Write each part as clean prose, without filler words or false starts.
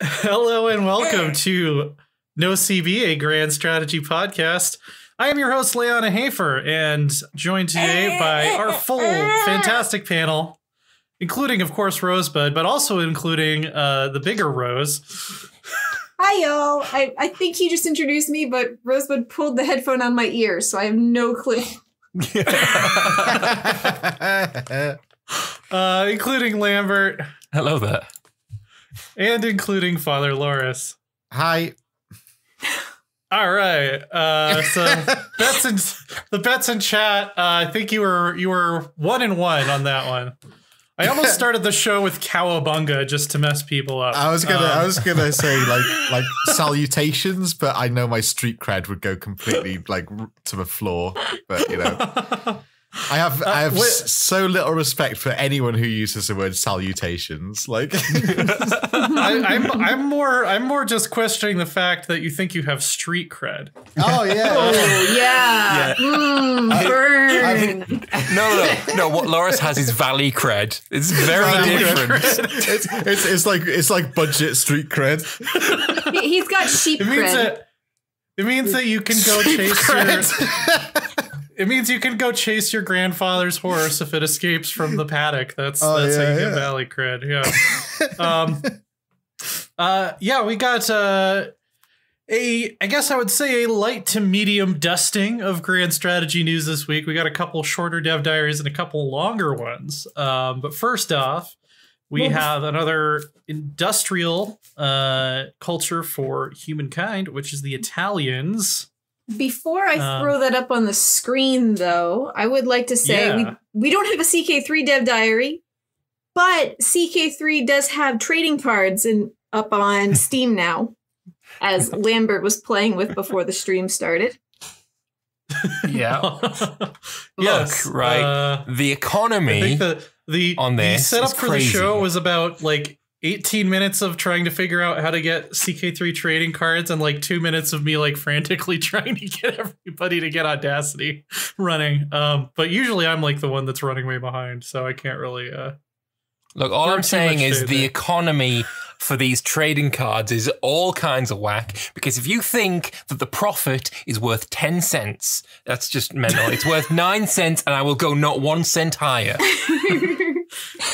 Hello and welcome to NoCB, a grand strategy podcast. I am your host, Leona Hafer, and joined today by our full fantastic panel, including, of course, Rosebud, but also including the bigger Rose. Hi, y'all. I think he just introduced me, but Rosebud pulled the headphone on my ear, so I have no clue. Including Lambert. Hello there. And including Father Loris. Hi. All right. So the bets in chat. I think you were 1-1 on that one. I almost started the show with cowabunga just to mess people up. I was gonna say like salutations, but I know my street cred would go completely like to the floor. But you know. I have so little respect for anyone who uses the word salutations. Like, I'm more just questioning the fact that you think you have street cred. Oh yeah, oh yeah. Burn. No. What Loris has is valley cred. It's very different. It's like budget street cred. He's got sheep cred. It means that you can go chase It means you can go chase your grandfather's horse if it escapes from the paddock. That's how you get valley cred. Yeah. We got I guess I would say a light to medium dusting of grand strategy news this week. We got a couple shorter dev diaries and a couple longer ones. But first off, we have another industrial culture for humankind, which is the Italians. Before I throw that up on the screen, though, I would like to say we don't have a CK3 dev diary, but CK3 does have trading cards up on Steam now, as Lambert was playing with before the stream started. Yeah. Yes. Look, right. The economy the setup for crazy. The show was about like 18 minutes of trying to figure out how to get CK3 trading cards and like 2 minutes of me like frantically trying to get everybody to get Audacity running. But usually I'm like the one that's running way behind, so I can't really look, all I'm saying is the economy for these trading cards is all kinds of whack, because if you think that the profit is worth 10 cents, that's just mental. It's worth 9 cents and I will go not 1 cent higher.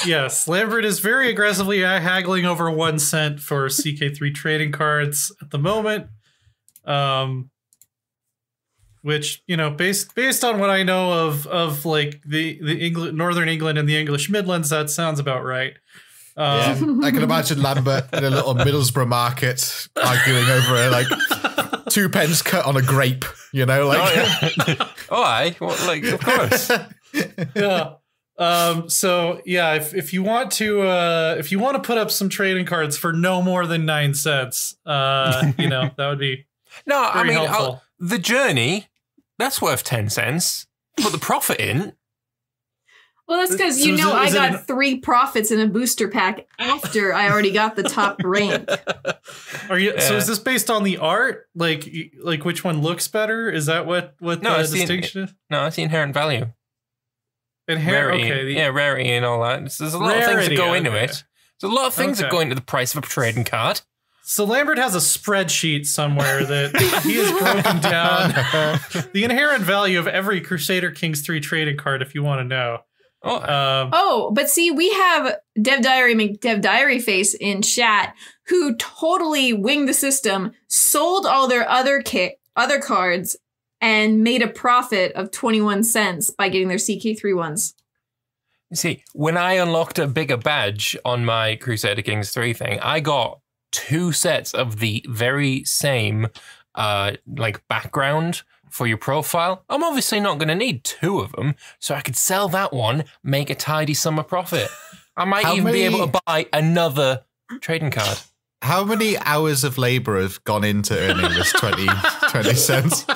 Yes, Lambert is very aggressively haggling over 1 cent for CK3 trading cards at the moment. Which, you know, based on what I know of like the Northern England and the English Midlands, that sounds about right. I can imagine Lambert in a little Middlesbrough market arguing over like 2 pence cut on a grape, you know, like. Of course. Yeah. So yeah, if you want to put up some trading cards for no more than 9 cents, you know, that would be very helpful. The journey, that's worth 10 cents, but the profit in. Well, that's because I got 3 profits in a booster pack after I already got the top rank. So is this based on the art? Like which one looks better? Is that what the distinction is? No, it's the inherent value. Rarity, rarity and all that. There's a lot of things that go into it. There's a lot of things that go into the price of a trading card. So Lambert has a spreadsheet somewhere that he has broken down the inherent value of every Crusader Kings 3 trading card, if you want to know. But see, we have Dev Diary Face in chat who totally winged the system, sold all their other cards, and made a profit of 21 cents by getting their CK3 ones. You see, when I unlocked a bigger badge on my Crusader Kings 3 thing, I got 2 sets of the very same like background for your profile. I'm obviously not going to need 2 of them, so I could sell that one, make a tidy sum of profit. I might be able to buy another trading card. How many hours of labor have gone into earning this 20 cents?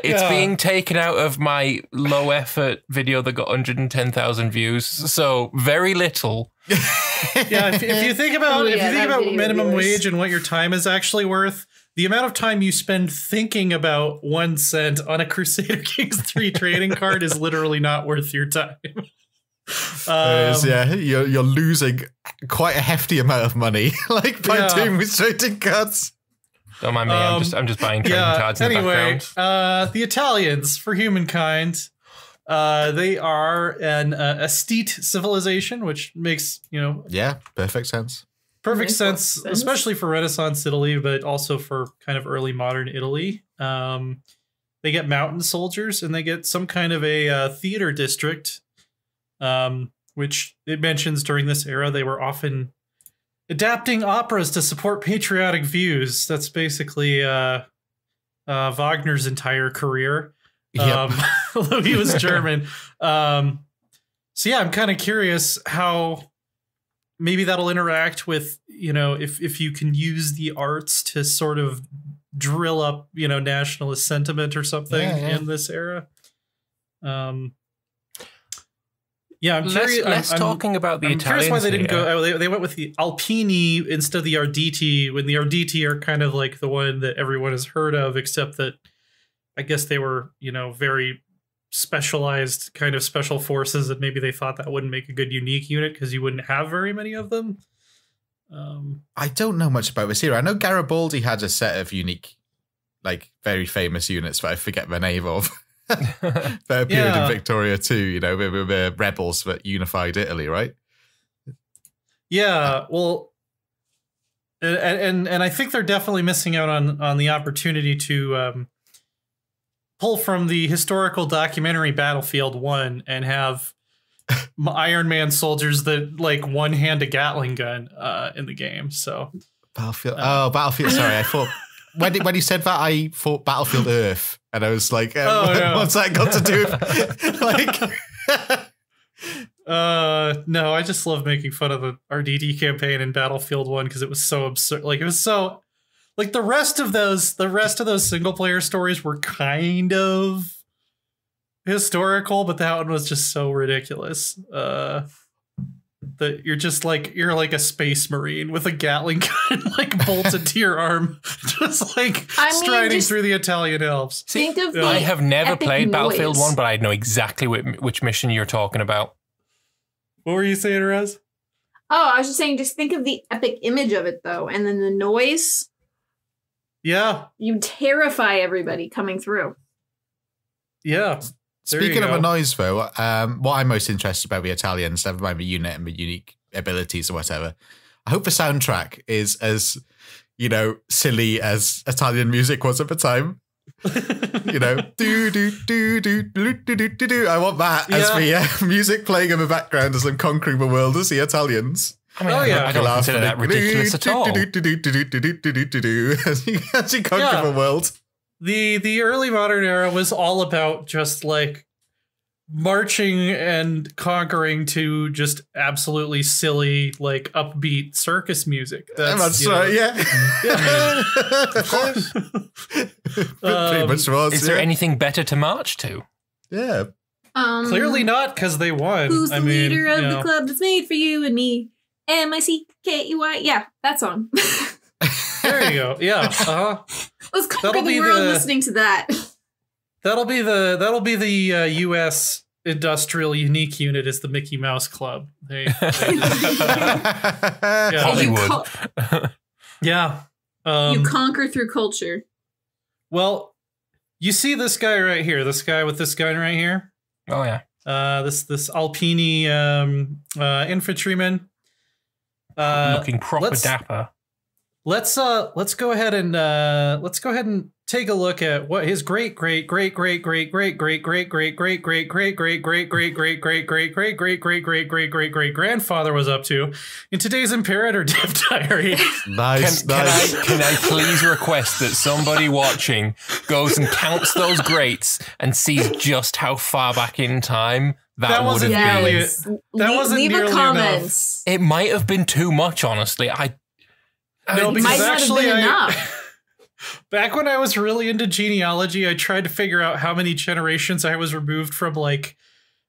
It's being taken out of my low effort video that got 110,000 views, so very little. Yeah, if you think about minimum wage and what your time is actually worth, the amount of time you spend thinking about 1 cent on a Crusader Kings 3 trading card is literally not worth your time. Yeah, you're losing quite a hefty amount of money, like by doing with trading cards. Don't mind me. I'm just buying trading cards. In the background. The Italians for humankind. They are an aesthete civilization, which makes perfect sense. Perfect sense, especially for Renaissance Italy, but also for kind of early modern Italy. They get mountain soldiers, and they get some kind of a theater district, which it mentions during this era they were often adapting operas to support patriotic views. That's basically Wagner's entire career. Although he was German. So yeah, I'm kind of curious how maybe that'll interact with, if you can use the arts to sort of drill up, nationalist sentiment or something in this era. I'm curious. Less talking about the Italians. I'm curious why they didn't go. They went with the Alpini instead of the Arditi, when the Arditi are kind of like the one that everyone has heard of, except that I guess they were, very specialized kind of special forces, and maybe they thought that wouldn't make a good unique unit because you wouldn't have very many of them. I don't know much about this era. I know Garibaldi had a set of unique, like very famous units, but I forget the name of. That appeared in Victoria too, with the rebels that unified Italy, right? Yeah, well, and I think they're definitely missing out on the opportunity to pull from the historical documentary Battlefield 1 and have Iron Man soldiers that like one-hand a Gatling gun in the game. So Battlefield. Battlefield. Sorry, I thought when you said that, I thought Battlefield Earth, and I was like, what's that got to do with No, I just love making fun of the RDD campaign in Battlefield 1 because it was so absurd. Like, it was so. Like the rest of those single player stories were kind of historical, but that one was just so ridiculous. That you're like a space marine with a Gatling gun like bolted to your arm, just like striding through the Italian Alps. Think of I have never played Battlefield 1, but I know exactly which mission you're talking about. What were you saying, Rez? Oh, I was just saying, just think of the epic image of it though, and then the noise. Yeah. You terrify everybody coming through. Yeah. Speaking of a noise, though, what I'm most interested about the Italians, never mind the unit and the unique abilities or whatever, I hope the soundtrack is as, silly as Italian music was at the time. Do do do do do do do do. I want that as the music playing in the background as I'm conquering the world as the Italians. I mean, I don't consider that ridiculous at all. As you conquer the world. The early modern era was all about just like marching and conquering to just absolutely silly, like upbeat circus music. That's right, yeah. Of course. Pretty much was. Is there anything better to march to? Yeah. Clearly not, because they won. Who's the leader of the club that's made for you and me? MICKEY. Yeah, that song. There you go. Yeah. Let's conquer the world listening to that. That'll be the U.S. industrial unique unit is the Mickey Mouse Club. Hollywood. Yeah. You conquer through culture. Well, you see this guy right here. This guy with this gun right here. Oh yeah. This Alpini infantryman. Looking proper dapper. Let's go ahead and take a look at what his great grandfather was up to in today's Imperator Dev Diary. Nice. Can I please request that somebody watching goes and counts those greats and sees just how far back in time that would have been? That wasn't leave nearly a comment. enough. It might have been too much, honestly. No, because might not actually, have been enough. Back when I was really into genealogy, I tried to figure out how many generations I was removed from, like,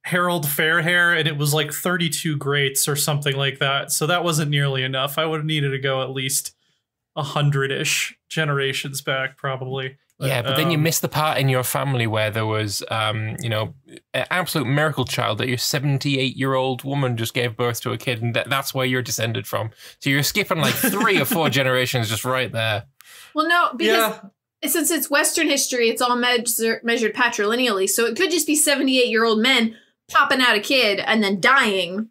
Harold Fairhair, and it was like 32 greats or something like that. So that wasn't nearly enough. I would have needed to go at least 100-ish generations back, probably. Yeah, but then you missed the part in your family where there was, you know, an absolute miracle child that your 78-year-old woman just gave birth to a kid, and that's where you're descended from. So you're skipping like 3 or 4 generations just right there. Well, no, because since it's Western history, it's all measured patrilineally. So it could just be 78-year-old men popping out a kid and then dying.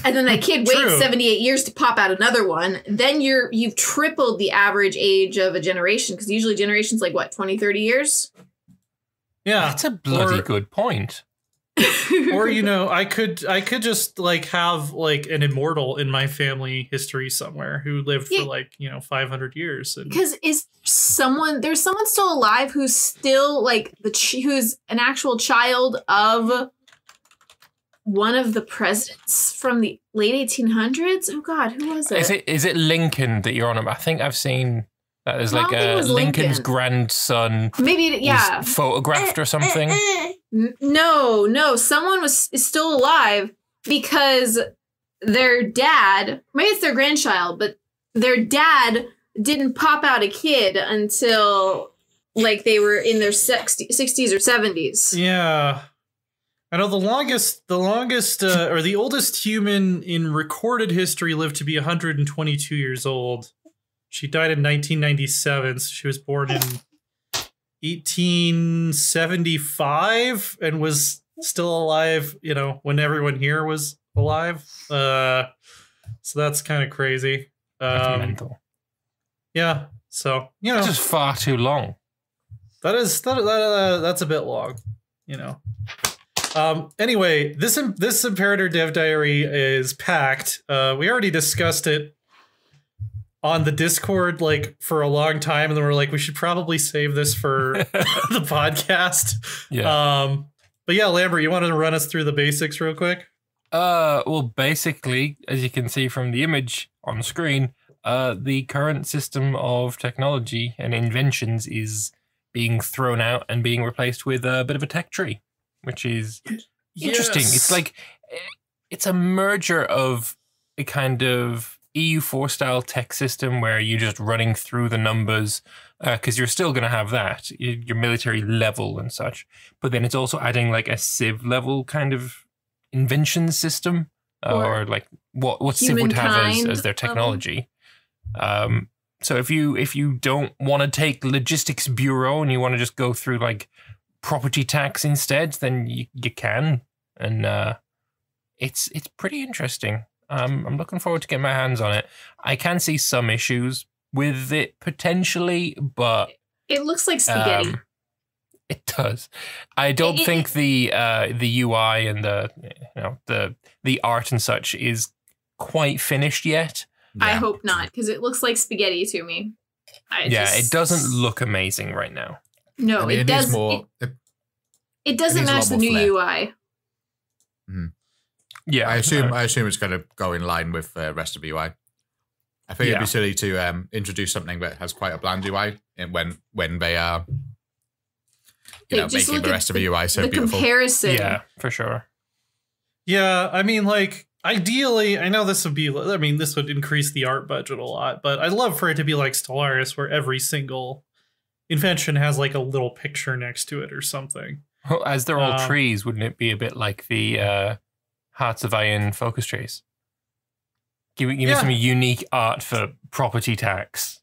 And then that kid waits 78 years to pop out another one. Then you've tripled the average age of a generation, because usually generations like what, 20, 30 years? Yeah. That's a bloody good point. Or, you know, I could just like have like an immortal in my family history somewhere who lived for like, you know, 500 years. Because there's someone still alive who's still like who's an actual child of one of the presidents from the late 1800s. Oh God, who was it? Is it Lincoln that you're on about? I think I've seen that there's like a Lincoln's grandson. Maybe was photographed or something. No, someone is still alive because their dad, maybe it's their grandchild, but their dad didn't pop out a kid until like they were in their 60s or 70s. Yeah. I know the longest, or the oldest human in recorded history lived to be 122 years old. She died in 1997. So she was born in 1875 and was still alive, you know, when everyone here was alive. So that's kind of crazy. That's mental. Yeah. So, you know, that's just far too long. That's a bit long, you know. Anyway, this Imperator Dev Diary is packed. We already discussed it on the Discord like for a long time, and then we're like, we should probably save this for the podcast. Yeah. But yeah, Lambert, you wanted to run us through the basics real quick? Well, basically, as you can see from the image on screen, the current system of technology and inventions is being thrown out and being replaced with a bit of a tech tree, which is interesting. It's like, it's a merger of a kind of EU4 style tech system where you're just running through the numbers, because you're still going to have that, your military level and such. But then it's also adding like a civ level kind of invention system, or like what civ would have as their technology. So if you don't want to take logistics bureau and you want to just go through like property tax instead, then you can, and it's pretty interesting. I'm looking forward to getting my hands on it. I can see some issues with it potentially, but it looks like spaghetti. It does. I don't think the UI and the art and such is quite finished yet. Yeah. I hope not, because it looks like spaghetti to me. It doesn't look amazing right now. No, it does. It doesn't match the new UI. Mm-hmm. Yeah, I assume it's going to go in line with the rest of the UI. I think it'd be silly to introduce something that has quite a bland UI when they are making the rest of the UI so beautiful. The comparison. Yeah, for sure. Yeah, I mean, like, ideally, I know this would increase the art budget a lot, but I'd love for it to be like Stellaris, where every single invention has like a little picture next to it or something. Well, as they're all trees, wouldn't it be a bit like the Hearts of Iron focus trace? Give me some unique art for property tax.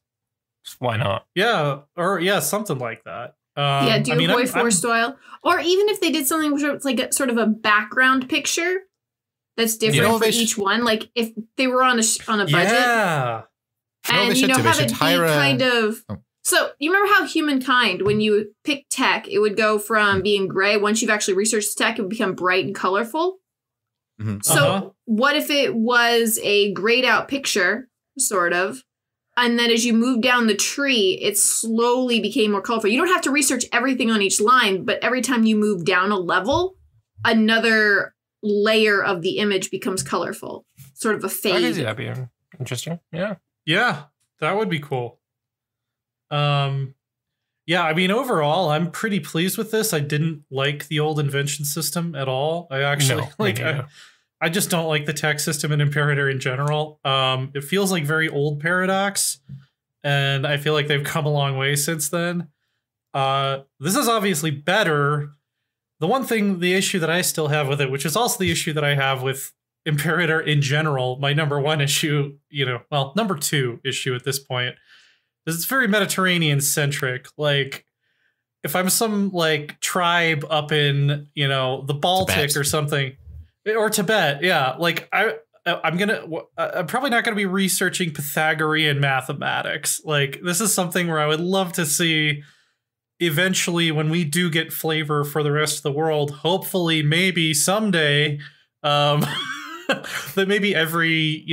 Why not? Yeah, or something like that. Hoi 4 style. Or even if they did something where it's like a sort of a background picture that's different for each one. Like if they were on a budget. Yeah. And, have it be kind of... So you remember how humankind, when you pick tech, it would go from being gray. Once you've actually researched tech, it would become bright and colorful. Mm-hmm. So what if it was a grayed out picture, sort of, and then as you move down the tree, it slowly became more colorful. You don't have to research everything on each line, but every time you move down a level, another layer of the image becomes colorful. Sort of a fade. I can see that being interesting. Yeah. Yeah, that would be cool. Yeah, I mean, overall, I'm pretty pleased with this. I didn't like the old invention system at all. I actually I just don't like the tech system in Imperator in general. It feels like very old Paradox, and I feel like they've come a long way since then. This is obviously better. The issue that I still have with it, which is also the issue that I have with Imperator in general, my number one issue, number two issue at this point, is it's very Mediterranean centric. Like, if I'm some like tribe up in, the Baltic Tibet. or something, or Tibet, yeah, like I'm probably not going to be researching Pythagorean mathematics. Like, this is something where I would love to see eventually, when we do get flavor for the rest of the world, hopefully, maybe someday, that maybe every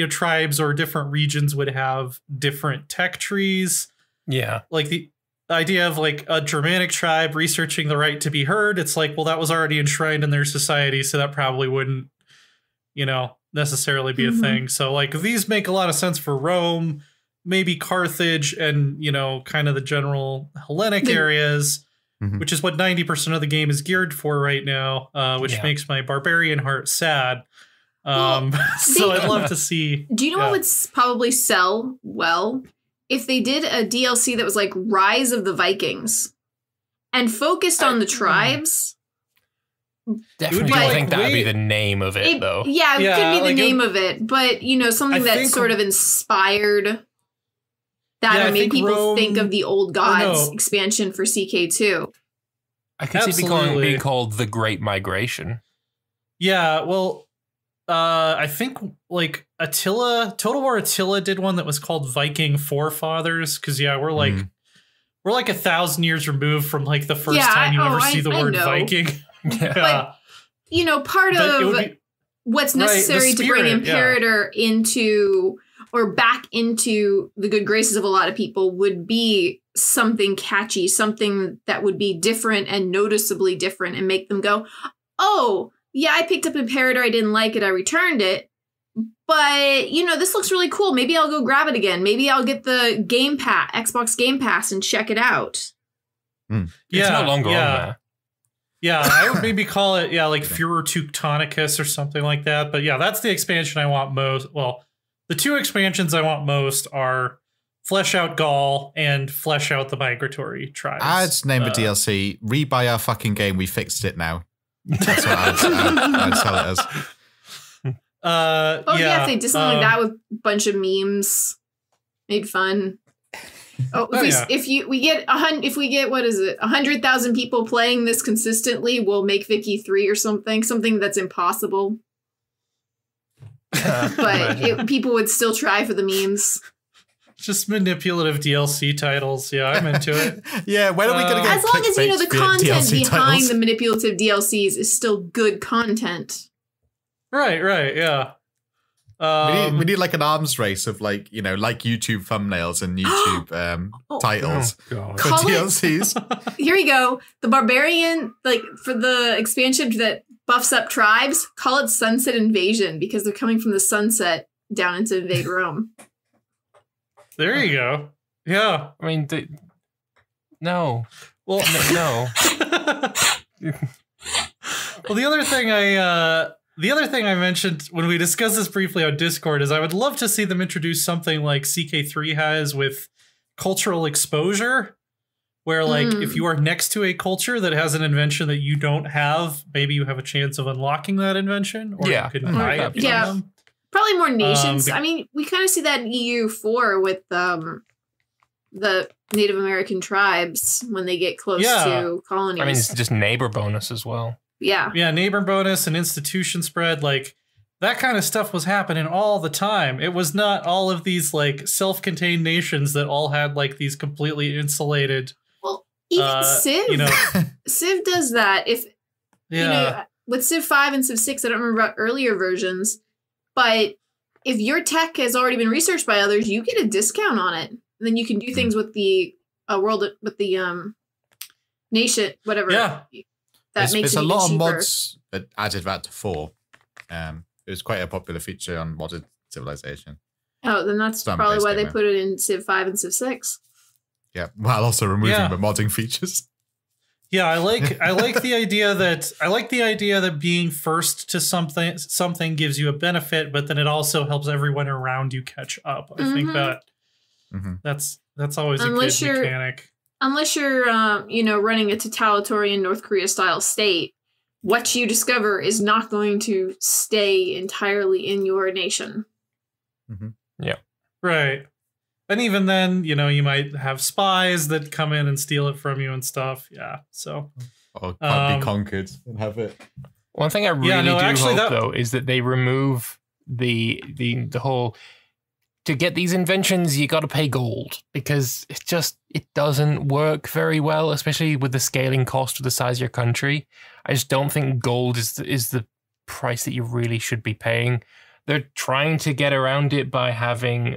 tribes or different regions would have different tech trees. Yeah, like the idea of like a Germanic tribe researching the right to be heard. It's like, well, that was already enshrined in their society, so that probably wouldn't, necessarily be a thing. So like these make a lot of sense for Rome, maybe Carthage, and kind of the general Hellenic areas, which is what 90% of the game is geared for right now, which makes my barbarian heart sad. So I'd love to see. Do you know what would probably sell well? If they did a DLC that was like Rise of the Vikings and focused on the tribes. Definitely don't think that would be the name of it, though. Yeah, it could be the name of it, but something that sort of inspired that, or made people think of the Old Gods expansion for CK2. I could see it being called The Great Migration. Yeah, well, I think like Total War Attila did one that was called Viking Forefathers, because we're like 1,000 years removed from like the first time you ever see the word Viking. But part of what's necessary to bring Imperator into or back into the good graces of a lot of people would be something catchy, something that would be different and noticeably different and make them go, oh, yeah, I picked up Imperator. I didn't like it. I returned it. But, this looks really cool. Maybe I'll go grab it again. Maybe I'll get the Game Pass, Xbox Game Pass, and check it out. It's no longer on there. Yeah, I would maybe call it, like Führer Teutonicus or something like that. But yeah, that's the expansion I want most. Well, the two expansions I want most are Flesh Out Gaul and Flesh Out the Migratory Tribes. I'd name the DLC, rebuy our fucking game, we fixed it now. That's what I'd sell it as. If they did something like that with a bunch of memes, made fun. If we get what is it, 100,000 people playing this consistently, we'll make Vicky 3 or something that's impossible. But people would still try for the memes. Just manipulative DLC titles. Yeah, I'm into it. Yeah, when are we going to get as long as the content DLC behind titles? the manipulative DLCs is still good content. Right, yeah. We need like an arms race of like YouTube thumbnails and YouTube titles for DLCs. Here we go. The barbarian, like for the expansion that buffs up tribes, call it Sunset Invasion because they're coming from the sunset down into invade Rome. There you go. Yeah. I mean, no. Well, no. Well, the other thing I mentioned when we discussed this briefly on Discord is I would love to see them introduce something like CK3 has with cultural exposure, where like if you are next to a culture that has an invention that you don't have, maybe you have a chance of unlocking that invention, or you can buy it from them. Probably more nations. I mean, we kind of see that in EU4 with the Native American tribes when they get close to colonies. I mean, it's just neighbor bonus as well. Yeah, neighbor bonus and institution spread, like that kind of stuff was happening all the time. It was not all of these like self-contained nations that all had like these completely insulated. Well, even Civ, Civ does that. If with Civ 5 and Civ 6, I don't remember about earlier versions, but if your tech has already been researched by others, you get a discount on it. And then you can do things with the nation, whatever. Yeah. That makes it a lot cheaper. of mods that added that to 4. It was quite a popular feature on modded Civilization. Oh, then that's probably why they put it in Civ 5 and Civ 6. Yeah, while also removing the modding features. Yeah, I like the idea that being first to something gives you a benefit, but then it also helps everyone around you catch up. I think that that's always a good mechanic. Unless you're, running a totalitarian North Korea style state, what you discover is not going to stay entirely in your nation. Mm-hmm. Yeah. Right. And even then, you might have spies that come in and steal it from you and stuff. Yeah. So. Or can't be conquered and have it. One thing I really hope, though, is that they remove the whole... To get these inventions, you got to pay gold, because it doesn't work very well, especially with the scaling cost of the size of your country. I just don't think gold is the price that you really should be paying. They're trying to get around it by having,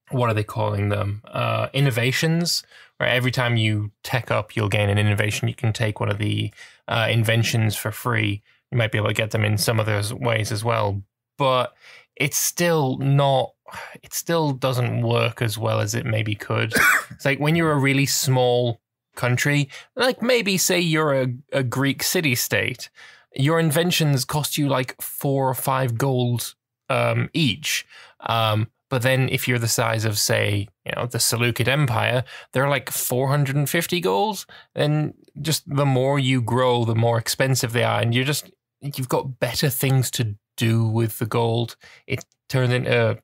what are they calling them? Innovations, where every time you tech up, you'll gain an innovation. You can take one of the inventions for free. You might be able to get them in some of those ways as well. But it's still not, it still doesn't work as well as it maybe could. It's like when you're a really small country, like maybe say you're a Greek city-state, your inventions cost you like 4 or 5 gold each. But then if you're the size of, say, the Seleucid Empire, they're like 450 gold. And just the more you grow, the more expensive they are. And you've got better things to do with the gold. It turns into,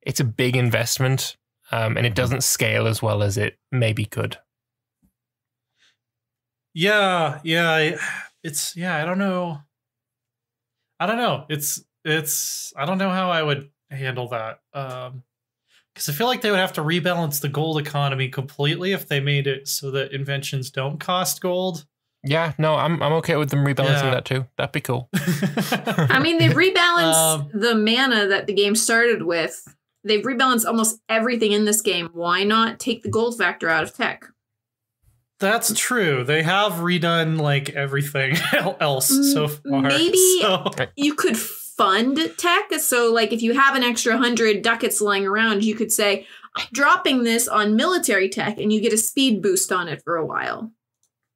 it's a big investment, and it doesn't scale as well as it maybe could. Yeah. I don't know. I don't know how I would handle that. Because I feel like they would have to rebalance the gold economy completely if they made it so that inventions don't cost gold. Yeah, no, I'm okay with them rebalancing that too. That'd be cool. I mean, they've rebalanced the mana that the game started with. They've rebalanced almost everything in this game. Why not take the gold factor out of tech? That's true. They have redone like everything else so far. Maybe you could fund tech. So like if you have an extra 100 ducats lying around, you could say, I'm dropping this on military tech, and you get a speed boost on it for a while.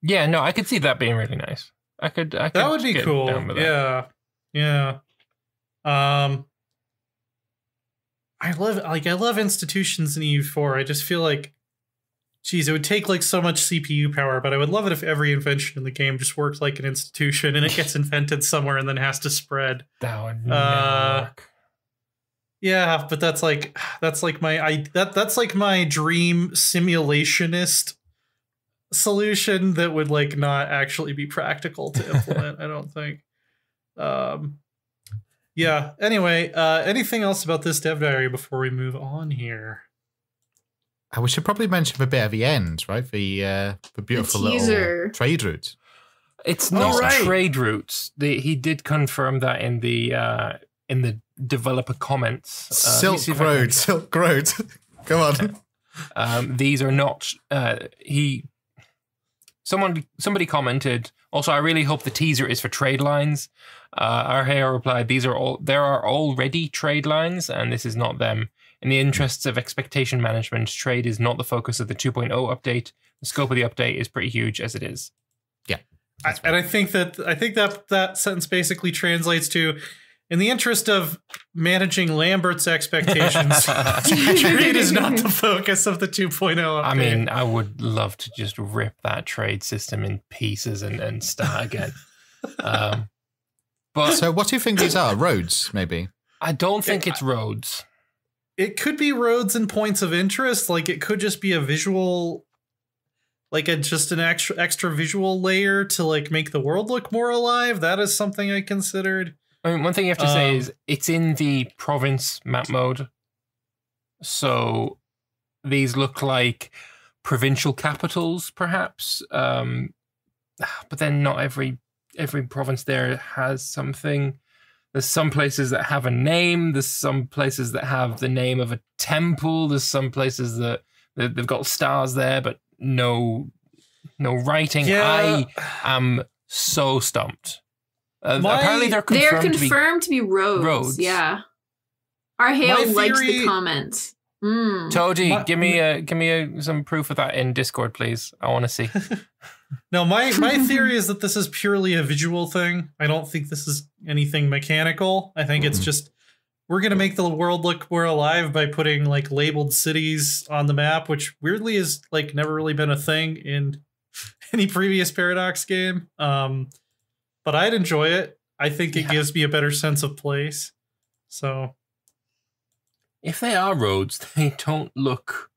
Yeah, no, I could see that being really nice. I could that would be cool. Yeah. I love institutions in EU4. I just feel like, geez, it would take like so much CPU power, but I would love it if every invention in the game just worked like an institution and it gets invented somewhere and then has to spread. That would never work. Yeah, but that's like my dream simulationist solution that would like not actually be practical to implement. I don't think. Yeah. Anyway, anything else about this dev diary before we move on here? We should probably mention a bit at the end, right? The beautiful little trade route. It's not trade routes. He did confirm that in the developer comments. Silk Road. Come on. These are not. Somebody commented. Also, I really hope the teaser is for trade lines. Our hero replied, there are already trade lines, and this is not them. In the interests of expectation management, trade is not the focus of the 2.0 update. The scope of the update is pretty huge as it is. Yeah. I think that sentence basically translates to, in the interest of managing Lambert's expectations, trade is not the focus of the 2.0 update. I mean, I would love to just rip that trade system in pieces and start again. But so what do you think these are? Roads, maybe? I don't think it's roads. It could be roads and points of interest. Like it could just be a visual, like just an extra visual layer to like make the world look more alive. That is something I considered. I mean, one thing you have to say is it's in the province map mode. So these look like provincial capitals, perhaps. But then not every province there has something. There's some places that have a name. There's some places that have the name of a temple. There's some places that they've got stars there, but no writing. Yeah. I am so stumped. Apparently they're confirmed to be roads. Yeah. Our Hale likes the comment. Toady, give me some proof of that in Discord, please. I want to see. No, my theory is that this is purely a visual thing. I don't think this is anything mechanical. I think it's just we're going to make the world look more alive by putting like labeled cities on the map, which weirdly is like never really been a thing in any previous Paradox game. But I'd enjoy it. I think it gives me a better sense of place. So if they are roads, they don't look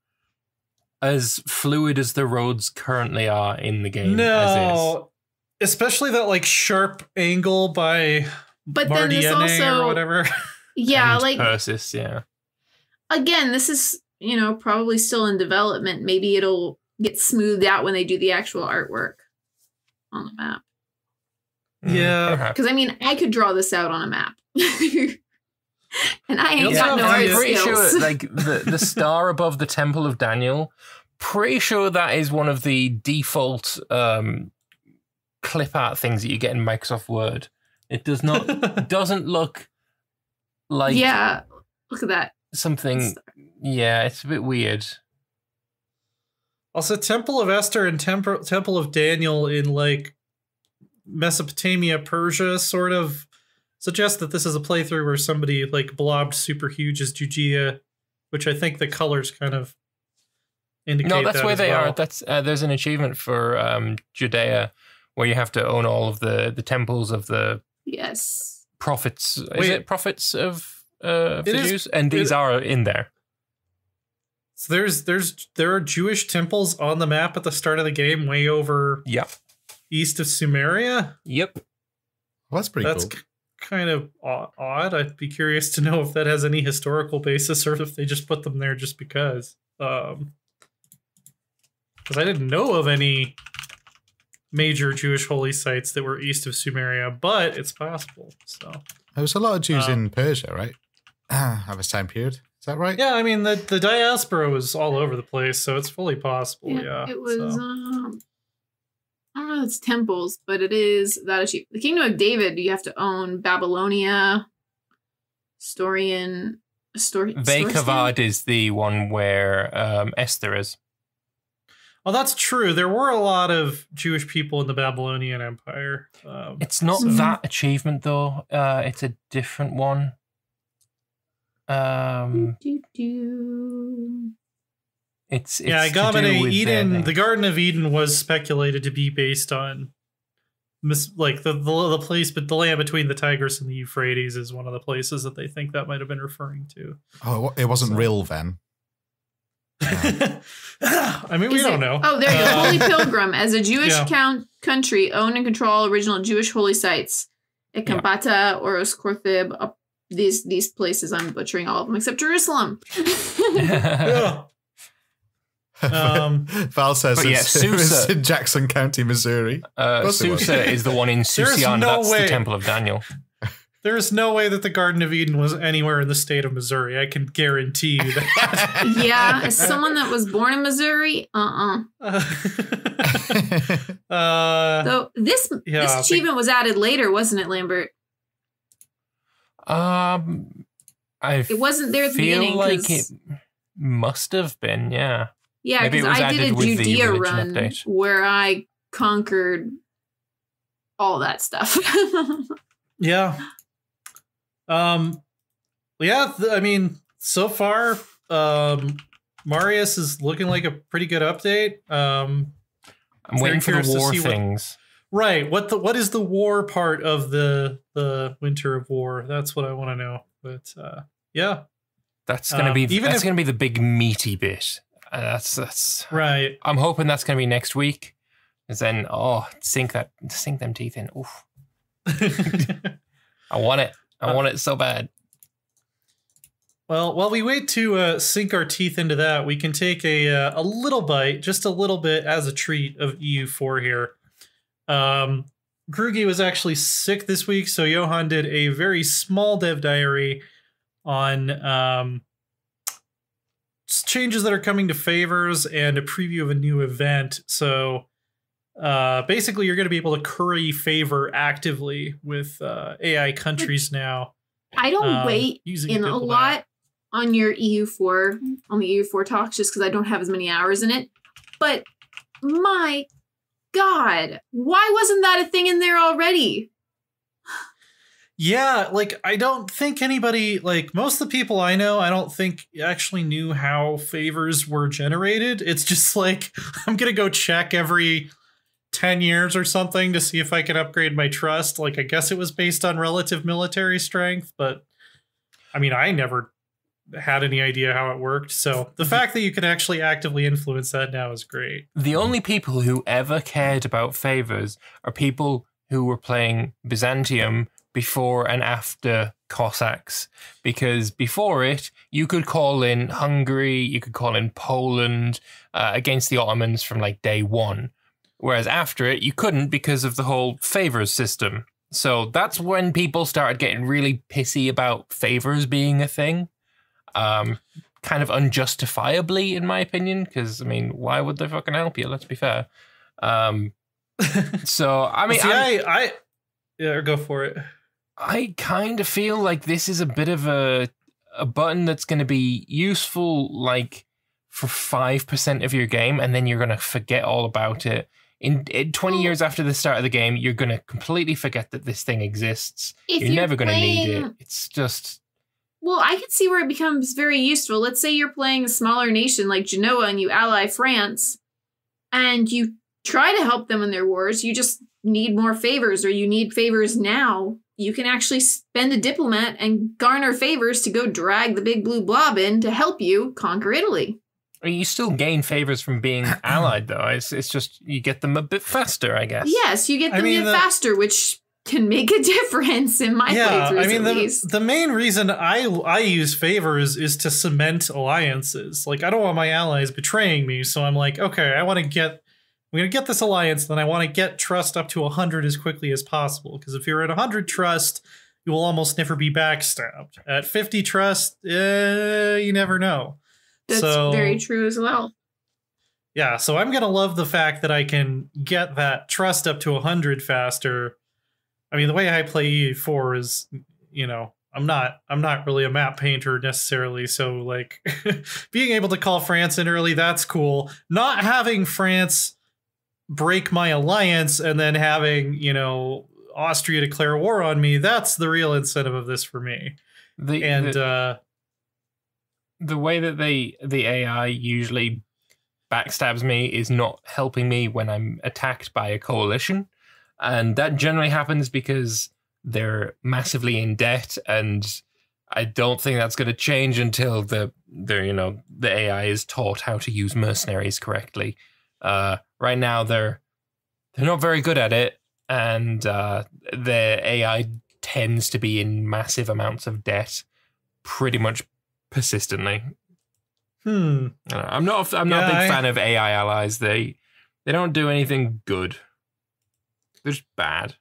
as fluid as the roads currently are in the game. No, especially that like sharp angle by Mardiene or whatever. Yeah, and like Persis, yeah. Again, this is, probably still in development. Maybe it'll get smoothed out when they do the actual artwork on the map. Yeah. Because, I could draw this out on a map. And I ain't got no art I'm pretty skills. sure, like, the star above the Temple of Daniel, pretty sure that is one of the default clip art things that you get in Microsoft Word. It doesn't look like... Yeah, look at that. Something... Yeah, it's a bit weird. Also, Temple of Esther and Temple of Daniel in, like, Mesopotamia, Persia, sort of suggest that this is a playthrough where somebody, like, blobbed super huge as Judea, which I think the colors kind of indicate. No, that's that where as they well. are. That's there's an achievement for Judea where you have to own all of the temples of the prophets. Is it prophets of the Jews? And these are in there. So there are Jewish temples on the map at the start of the game, way over east of Sumeria. Yep. Well, that's pretty cool. Kind of odd. I'd be curious to know if that has any historical basis or if they just put them there just because. Because I didn't know of any major Jewish holy sites that were east of Sumeria, but it's possible. So there was a lot of Jews in Persia, right? At this time period. Is that right? Yeah, I mean, the diaspora was all over the place, so it's fully possible, yeah. It was, I don't know if it's temples, but it is that issue. The Kingdom of David, you have to own Babylonia, Veikavad is the one where Esther is. Oh, that's true. There were a lot of Jewish people in the Babylonian Empire. It's not that achievement, though. It's a different one. It's Agame Eden. The Garden of Eden was speculated to be based on, like the place, but the land between the Tigris and the Euphrates is one of the places that they think that might have been referring to. Oh, it wasn't real then. I mean, we don't know. Oh, there you go. Holy Pilgrim, as a Jewish country, own and control original Jewish holy sites. Ekampata, Oros Korthib, these places. I'm butchering all of them except Jerusalem. Val says it's in Jackson County, Missouri. Susa is the one in Susian. That's the Temple of Daniel. There's no way that the Garden of Eden was anywhere in the state of Missouri. I can guarantee you that. Yeah, as someone that was born in Missouri, So this achievement was added later, wasn't it, Lambert? It wasn't there at the beginning. Like it must have been, yeah. Yeah, because I did a Judea run where I conquered all that stuff. Yeah. I mean, so far, Marius is looking like a pretty good update. I'm waiting for the war things. Right. What is the war part of the Winter of War? That's what I want to know. But yeah, that's gonna be gonna be the big meaty bit. That's right. I'm hoping that's gonna be next week. And then sink them teeth in. Oof. I want it. I want it so bad. Well, while we wait to sink our teeth into that, we can take a little bite, just a little bit, as a treat of EU4 here. Krugi was actually sick this week, so Johan did a very small dev diary on changes that are coming to favors and a preview of a new event. So basically, you're going to be able to curry favor actively with AI countries now. I don't wait in a lot on your EU4, on the EU4 talks, just because I don't have as many hours in it. But my God, why wasn't that a thing in there already? Yeah, like I don't think anybody, like most of the people I know, I don't think actually knew how favors were generated. It's just like I'm gonna go check every 10 years or something to see if I can upgrade my trust. Like I guess it was based on relative military strength, but I mean I never had any idea how it worked. So the fact that you can actually actively influence that now is great. The only people who ever cared about favors are people who were playing Byzantium before and after Cossacks, because before it, you could call in Hungary, you could call in Poland against the Ottomans from like day one. Whereas after it, you couldn't because of the whole favors system. So that's when people started getting really pissy about favors being a thing. Kind of unjustifiably, in my opinion, because, I mean, why would they fucking help you? Let's be fair. So, I mean... See, yeah, go for it. I kind of feel like this is a bit of a button that's going to be useful, like, for 5% of your game, and then you're going to forget all about it. In 20 years after the start of the game, you're going to completely forget that this thing exists. You're never going to need it. It's just... Well, I can see where it becomes very useful. Let's say you're playing a smaller nation like Genoa and you ally France, and you try to help them in their wars. You just need more favors, or you need favors now. You can actually spend a diplomat and garner favors to go drag the big blue blob in to help you conquer Italy. You still gain favors from being allied, though. It's just you get them a bit faster, I guess. Yes, you get them faster, which can make a difference in my playthroughs, I mean, at least. The main reason I use favors is to cement alliances. Like, I don't want my allies betraying me, so I'm like, okay, I'm going to get this alliance, then I want to get trust up to 100 as quickly as possible, because if you're at 100 trust, you will almost never be backstabbed. At 50 trust, you never know. That's very true as well. Yeah, so I'm going to love the fact that I can get that trust up to 100 faster. I mean, the way I play E4 is, you know, I'm not really a map painter necessarily, so like being able to call France in early, that's cool. Not having France break my alliance and then having, you know, Austria declare war on me, that's the real incentive of this for me. The way that the AI usually backstabs me is not helping me when I'm attacked by a coalition. And that generally happens because they're massively in debt, and I don't think that's going to change until the AI is taught how to use mercenaries correctly. Right now, they're not very good at it, and the AI tends to be in massive amounts of debt pretty much persistently. I'm not a big fan of AI allies. They don't do anything good. They're just bad.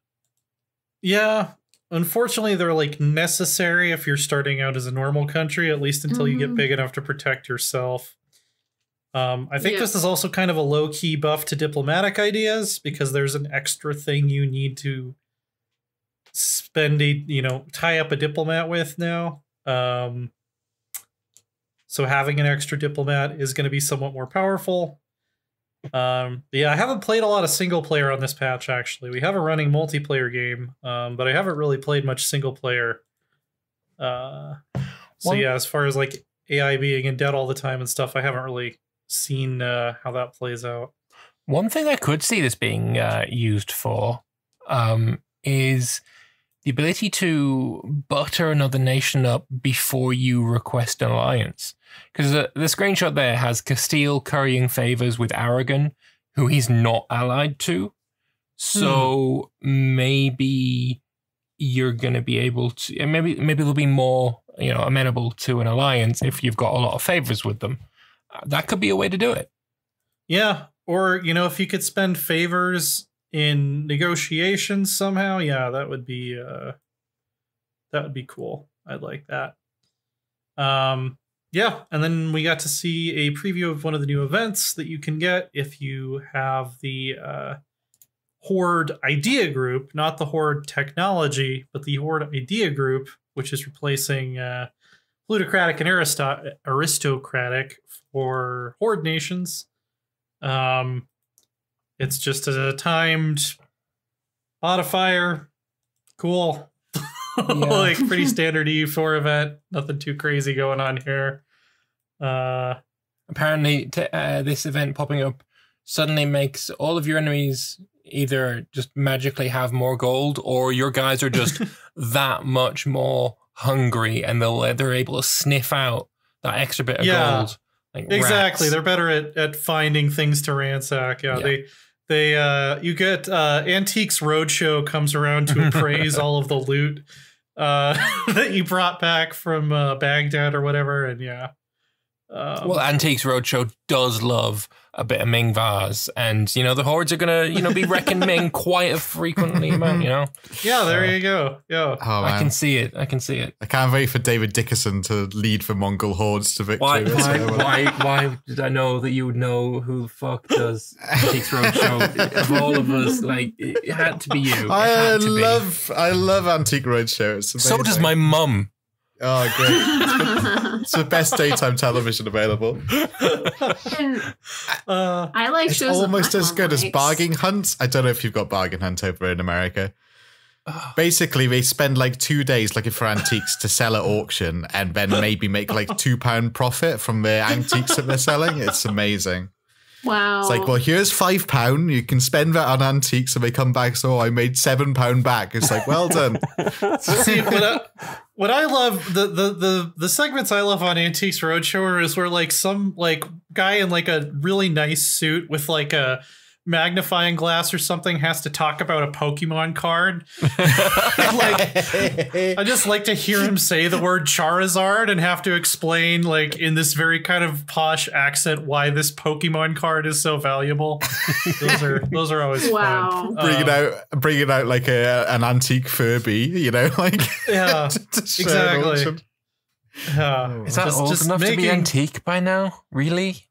Yeah. Unfortunately, they're like necessary if you're starting out as a normal country, at least until you get big enough to protect yourself. I think this is also kind of a low-key buff to diplomatic ideas, because there's an extra thing you need to spend tie up a diplomat with now. So having an extra diplomat is going to be somewhat more powerful. I haven't played a lot of single player on this patch, actually. We have a running multiplayer game, but I haven't really played much single player. As far as like AI being in debt all the time and stuff, I haven't really seen how that plays out. One thing I could see this being used for is the ability to butter another nation up before you request an alliance. Because the screenshot there has Castile currying favors with Aragon, who he's not allied to. So maybe you're going to be able to... Maybe they'll be more amenable to an alliance if you've got a lot of favors with them. That could be a way to do it. Yeah, or, if you could spend favors in negotiations somehow, that would be cool. I'd like that. And then we got to see a preview of one of the new events that you can get if you have the Horde idea group, not the Horde technology, but the Horde idea group, which is replacing plutocratic and aristocratic for Horde nations. It's just a timed modifier. Cool. Like pretty standard EU4 event. Nothing too crazy going on here. Apparently, this event popping up suddenly makes all of your enemies either just magically have more gold, or your guys are just that much more hungry, and they're able to sniff out that extra bit of gold. Like exactly, rats. they're better at finding things to ransack. They you get Antiques Roadshow comes around to appraise all of the loot that you brought back from Baghdad or whatever, and well, Antiques Roadshow does love a bit of Ming vase, and the hordes are gonna be wrecking Ming quite a frequently amount. Yeah, there you go. Yeah, I can see it. I can't wait for David Dickerson to lead the Mongol hordes to victory. Why did I know that you would know who the fuck does Antiques Roadshow of all of us? Like, it had to be you. I love Antique Roadshow. It's amazing. So does my mum. Oh, great. It's the best daytime television available. I like it's shows almost as good as Bargain Hunt. I don't know if you've got Bargain Hunt over in America. Basically, they spend like 2 days looking for antiques to sell at auction, and then maybe make like £2 profit from the antiques that they're selling. It's amazing. Wow. It's like, well, here's £5. You can spend that on antiques, and they come back. So I made £7 back. It's like, well done. See, what I love, the segments I love on Antiques Roadshow is where like some like guy in like a really nice suit with like a magnifying glass or something has to talk about a Pokemon card. I just like to hear him say the word Charizard and have to explain like in this very kind of posh accent why this Pokemon card is so valuable. Those are always fun. Bringing out like an antique Furby, like exactly. Is that old enough to be antique by now? Really?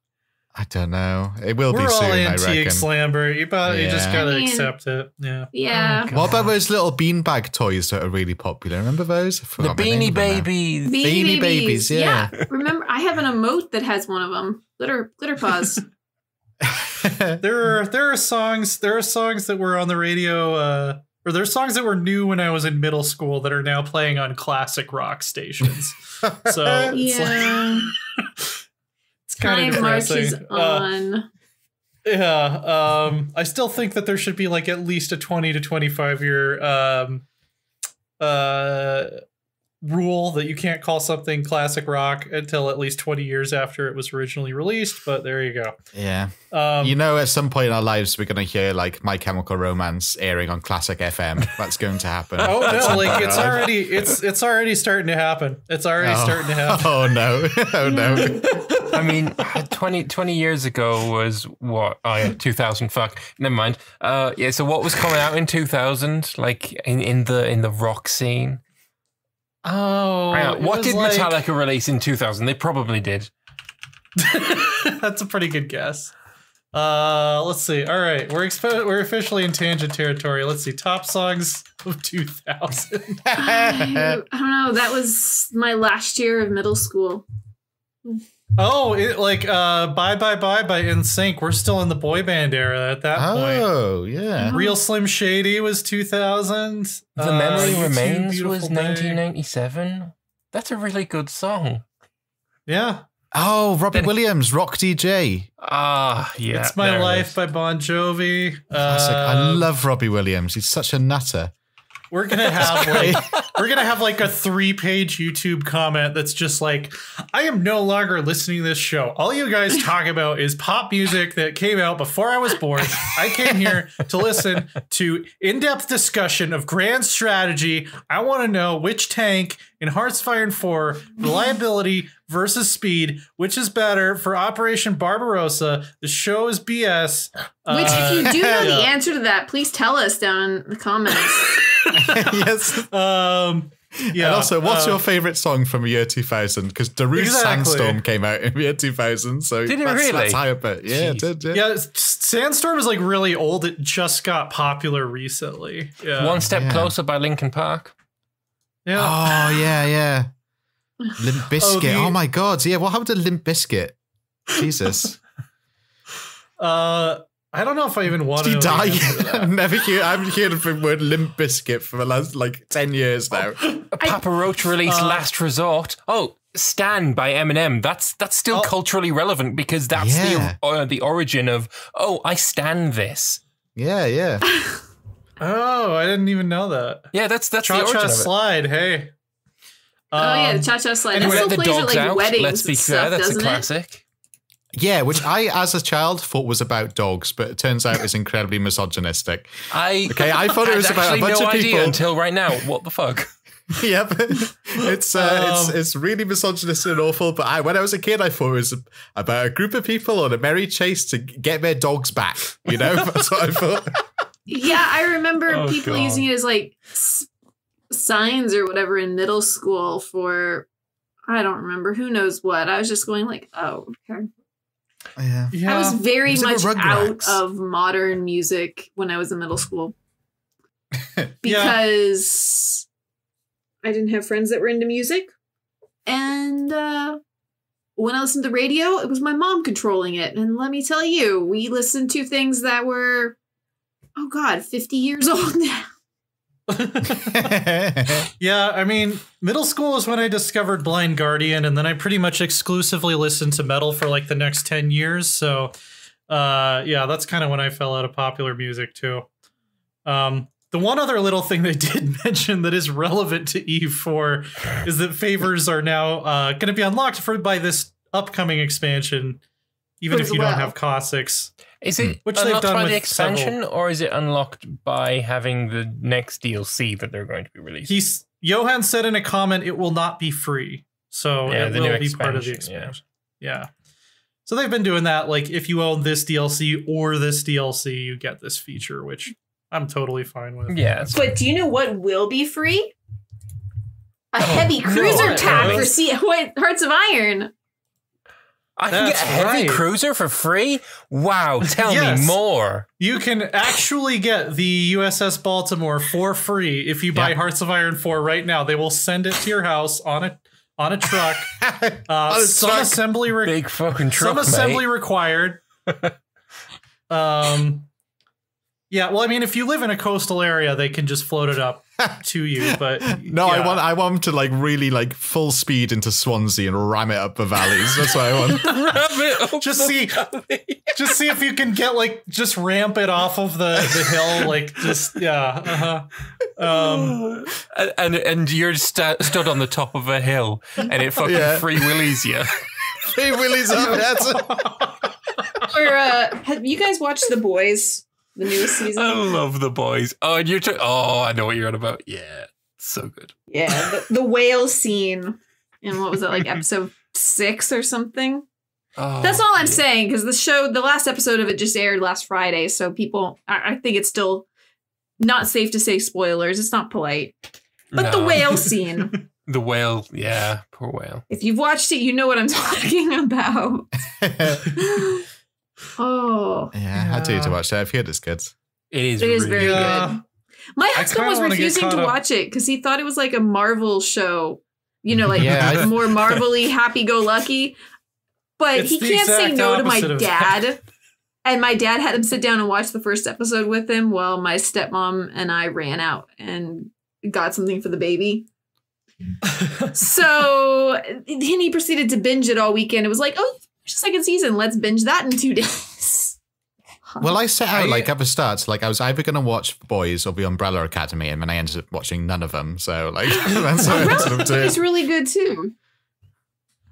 I don't know. It will be soon, We're all I antiques, reckon. Lambert. You just gotta accept it. Yeah. Yeah. What about those little beanbag toys that are really popular? Remember those? The Beanie Babies. Beanie Babies, yeah. Remember, I have an emote that has one of them. Glitter paws. There are songs that were on the radio, or there's songs that were new when I was in middle school that are now playing on classic rock stations. So it's kind of depressing. Marches on. I still think that there should be like at least a 20 to 25 year rule that you can't call something classic rock until at least 20 years after it was originally released. But there you go. Yeah. At some point in our lives, we're going to hear like My Chemical Romance airing on Classic FM. That's going to happen. Oh no! Like it's already starting to happen. It's already starting to happen. Oh no! Oh no! I mean, 20 years ago was what? Oh yeah, 2000. Fuck. Never mind. So what was coming out in 2000? Like in the rock scene? Oh, what did Metallica release in 2000? They probably did. That's a pretty good guess. Let's see. All right, we're officially in tangent territory. Let's see. Top songs of 2000. I don't know. That was my last year of middle school. Oh, Bye Bye Bye by NSYNC. We're still in the boy band era at that point. Oh, yeah. Real Slim Shady was 2000. The Memory Remains was 1997. That's a really good song. Yeah. Oh, Robbie Williams, Rock DJ. Yeah. It's My Life by Bon Jovi. Classic. I love Robbie Williams. He's such a nutter. We're gonna have like a 3-page YouTube comment that's just like, I am no longer listening to this show. All you guys talk about is pop music that came out before I was born. I came here to listen to in-depth discussion of grand strategy. I want to know which tank in Hearts of Iron 4, reliability versus speed, which is better for Operation Barbarossa. The show is BS. Which, if you do know the answer to that, please tell us down in the comments. Yes. And also, what's your favorite song from the year 2000? Because Darude Sandstorm came out in the year 2000, so did it really? That's high up it. Yeah, it did. Yeah, Sandstorm is like really old. It just got popular recently. Yeah. One Step Closer by Linkin Park. Yeah. Oh yeah. Limp Bizkit. Oh my God. Yeah, what happened to Limp Bizkit? Jesus. I don't know if I even want to Did he know. die? I haven't heard of the word Limp Bizkit for the last 10 years now. Papa Roach released Last Resort. Oh, Stan by Eminem. That's still culturally relevant because that's the origin of, I stan this. Yeah. Oh, I didn't even know that. Yeah, that's the Cha-cha origin of it. slide, hey. The Cha-Cha slide. Anyway, That the still plays dogs at out. weddings Let's be and fair, stuff, that's a doesn't classic. Yeah, which I, as a child, thought was about dogs, but it turns out it's incredibly misogynistic. I thought it was about a bunch of people until right now. What the fuck? Yeah, but it's really misogynistic and awful. But when I was a kid, I thought it was about a group of people on a merry chase to get their dogs back. You know, that's what I thought. Yeah, I remember people using it as signs or whatever in middle school for, I don't remember, who knows what. I was just going okay. Yeah. I was very much out of modern music when I was in middle school because I didn't have friends that were into music. And when I listened to the radio, it was my mom controlling it. And let me tell you, we listened to things that were, 50 years old now. Yeah, I mean, middle school is when I discovered Blind Guardian, and then I pretty much exclusively listened to metal for the next 10 years. So, that's kind of when I fell out of popular music too. The one other little thing they did mention that is relevant to E4 is that favors are now going to be unlocked by this upcoming expansion, even if you don't have Cossack's. Is it which unlocked they've done by with the expansion, or is it unlocked by having the next DLC that they're going to be releasing? Johan said in a comment it will not be free, so it will be part of the expansion. Yeah. So they've been doing that. If you own this DLC or this DLC, you get this feature, which I'm totally fine with. Yeah. But do you know what will be free? A heavy cruiser tab for Hearts of Iron. I can get a heavy cruiser for free? Wow, tell me more. You can actually get the USS Baltimore for free if you buy Hearts of Iron 4 right now. They will send it to your house on a truck. Some assembly big fucking truck. Some assembly required. Yeah, well, I mean, if you live in a coastal area, they can just float it up to you. But no, I want them to really full speed into Swansea and ram it up the valleys. That's what I want. Ram it up just see if you can get just ramp it off of the hill, and you're stood on the top of a hill, and it fucking free willies you. Free willies up. Have you guys watched The Boys? The newest season. I love The Boys. Oh, and I know what you're on about. Yeah, so good. Yeah, the whale scene in what was it, episode 6 or something? Oh, that's all I'm saying, because the last episode of it just aired last Friday, so people, I think it's still not safe to say spoilers. It's not polite. But the whale scene. The whale, yeah, poor whale. If you've watched it, you know what I'm talking about. Yeah, I do to watch that. I've heard it's good. It is really very good. My husband was refusing to watch it because he thought it was like a Marvel show, more Marvel-y, happy-go-lucky. But he can't say no to my dad. And my dad had him sit down and watch the first episode with him while my stepmom and I ran out and got something for the baby. So then he proceeded to binge it all weekend. It was second season. Let's binge that in 2 days. Well, I set out at the start, I was either going to watch Boys or The Umbrella Academy, and then I ended up watching none of them. So that's what I ended up doing. It's really good too.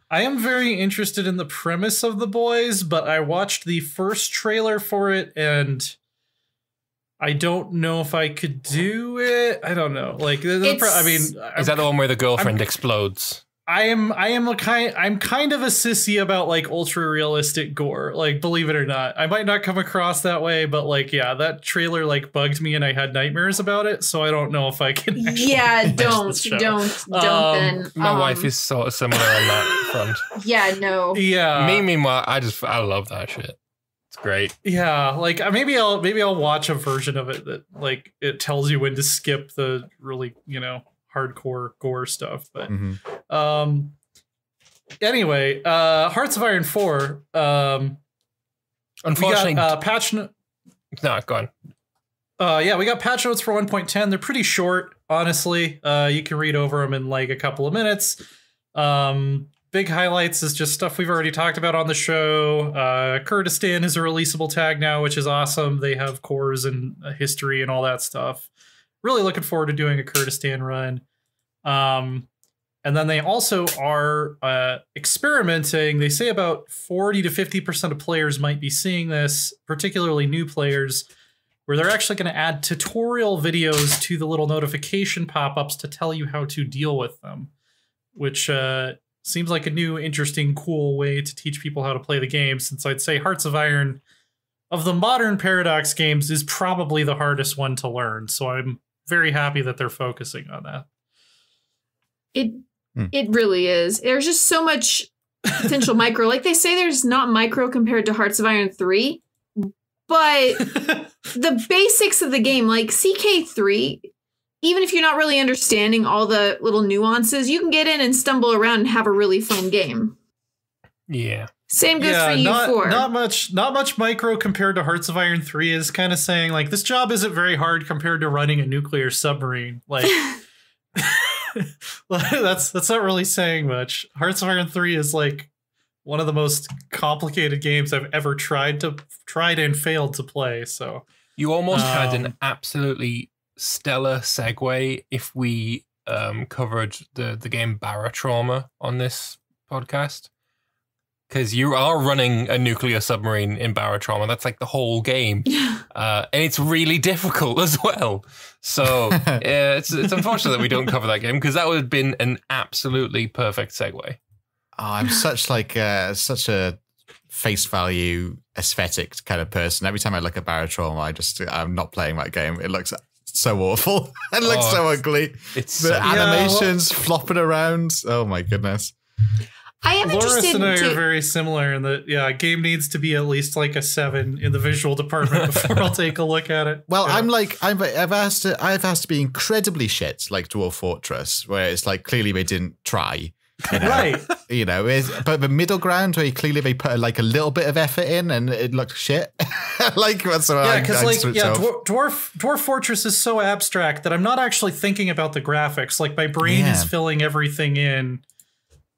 I am very interested in the premise of The Boys, but I watched the first trailer for it, and I don't know if I could do it. I don't know. Is that the one where the girlfriend explodes? I'm kind of a sissy about ultra realistic gore. Believe it or not, I might not come across that way, but that trailer bugged me and I had nightmares about it. So I don't know if I can. Don't then. My wife is sort of similar on that front. Yeah, no. Yeah. Me, meanwhile, I love that shit. It's great. Yeah, maybe I'll watch a version of it that it tells you when to skip the really hardcore gore stuff, but anyway, Hearts of Iron 4. Unfortunately, we got, patch No, go on. Yeah, we got patch notes for 1.10. They're pretty short, honestly. You can read over them in like a couple of minutes. Big highlights is just stuff we've already talked about on the show. Kurdistan is a releasable tag now, which is awesome. They have cores and history and all that stuff. Really looking forward to doing a Kurdistan run. And then they also are experimenting. They say about 40 to 50% of players might be seeing this, particularly new players, where they're actually going to add tutorial videos to the little notification pop-ups to tell you how to deal with them, which seems like a new, interesting, cool way to teach people how to play the game, since I'd say Hearts of Iron, of the modern Paradox games, is probably the hardest one to learn. So I'm very happy that they're focusing on that. It really is. There's just so much potential micro. Like they say, there's not micro compared to Hearts of Iron 3, but the basics of the game, like CK3, even if you're not really understanding all the little nuances, you can get in and stumble around and have a really fun game. Yeah. Same goes for U4. Not much micro compared to Hearts of Iron 3 is kind of saying like this job isn't very hard compared to running a nuclear submarine. Like that's not really saying much. Hearts of Iron 3 is like one of the most complicated games I've ever tried and failed to play. So you almost had an absolutely stellar segue if we covered the game Barotrauma on this podcast. Because you are running a nuclear submarine in Barotrauma. That's like the whole game. And it's really difficult as well. So it's unfortunate that we don't cover that game, because that would have been an absolutely perfect segue. Oh, I'm such such a face value aesthetic kind of person. Every time I look at Barotrauma, I'm not playing that game. It looks so awful. It looks so ugly. It's the animations flopping around. Oh my goodness. I am Loris interested and I are very similar in that, a game needs to be at least like a 7 in the visual department before I'll take a look at it. Well, I've asked to be incredibly shit, like Dwarf Fortress, where it's like clearly they didn't try. You know? Right. You know, but the middle ground where clearly they put like a little bit of effort in and it looked shit. Like that's Dwarf Fortress is so abstract that I'm not actually thinking about the graphics. Like my brain is filling everything in.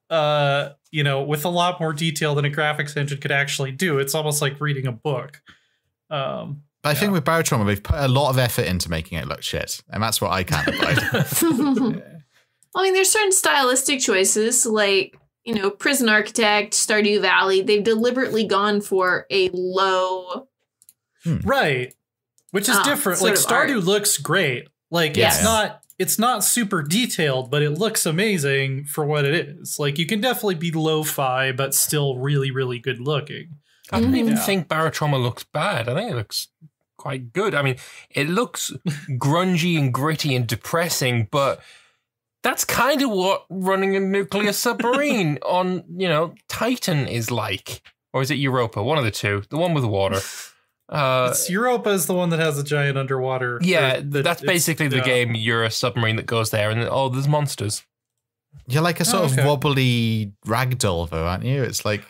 With a lot more detail than a graphics engine could actually do. It's almost like reading a book. But I think with Barotrauma, they've put a lot of effort into making it look shit, and that's what I can't abide. I mean, there's certain stylistic choices, like, Prison Architect, Stardew Valley. They've deliberately gone for a low... Right. Which is different. Like, Stardew looks great. Like, it's not super detailed, but it looks amazing for what it is. Like, you can definitely be lo-fi, but still really, really good looking. I don't even think Barotrauma looks bad. I think it looks quite good. I mean, it looks grungy and gritty and depressing, but that's kind of what running a nuclear submarine on, Titan is like. Or is it Europa? One of the two. The one with the water. It's Europa is the one that has a giant underwater. Yeah, that's basically the game. You're a submarine that goes there and there's monsters. You're like a sort of wobbly ragdoll though, aren't you? It's like...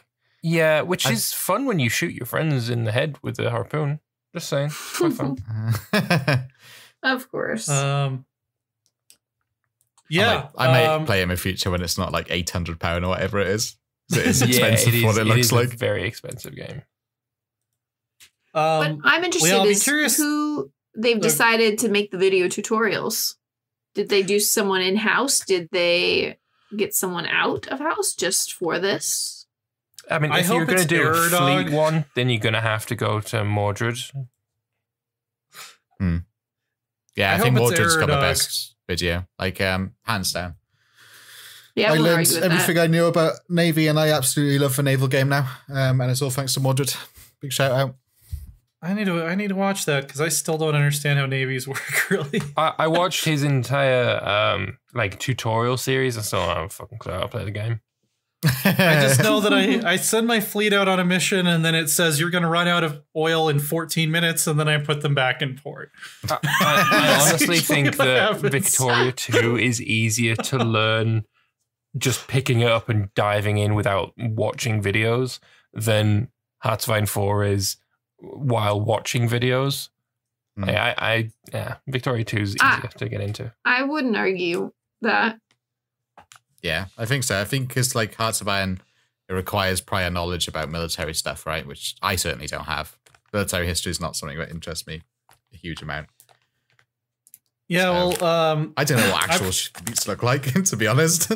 Yeah, which is fun when you shoot your friends in the head with a harpoon. Just saying. It's quite fun. Of course. I might play in the future when it's not like £800 or whatever it is. It's expensive for what it looks like. It's a very expensive game. But I'm interested in who they've decided to make the video tutorials. Did they do someone in-house? Did they get someone out of house just for this? I mean, if you're going to do a fleet one, then you're going to have to go to Mordred. Yeah, I think Mordred's got the best video, like hands down. Yeah, I learned everything I knew about Navy, and I absolutely love the naval game now. And it's all thanks to Mordred. Big shout out. I need to watch that because I still don't understand how navies work. Really, I watched his entire tutorial series, and still I don't fucking clue how to play the game. I just know that I send my fleet out on a mission, and then it says you're going to run out of oil in 14 minutes, and then I put them back in port. I honestly think that Victoria 2 is easier to learn just picking it up and diving in without watching videos than Hearts of Iron 4 is while watching videos. Yeah, Victoria 2 is easier to get into. I wouldn't argue that. Yeah, I think so. I think because like Hearts of Iron, it requires prior knowledge about military stuff, right? Which I certainly don't have. Military history is not something that interests me a huge amount. Yeah, so, I don't know what actual beats look like, to be honest.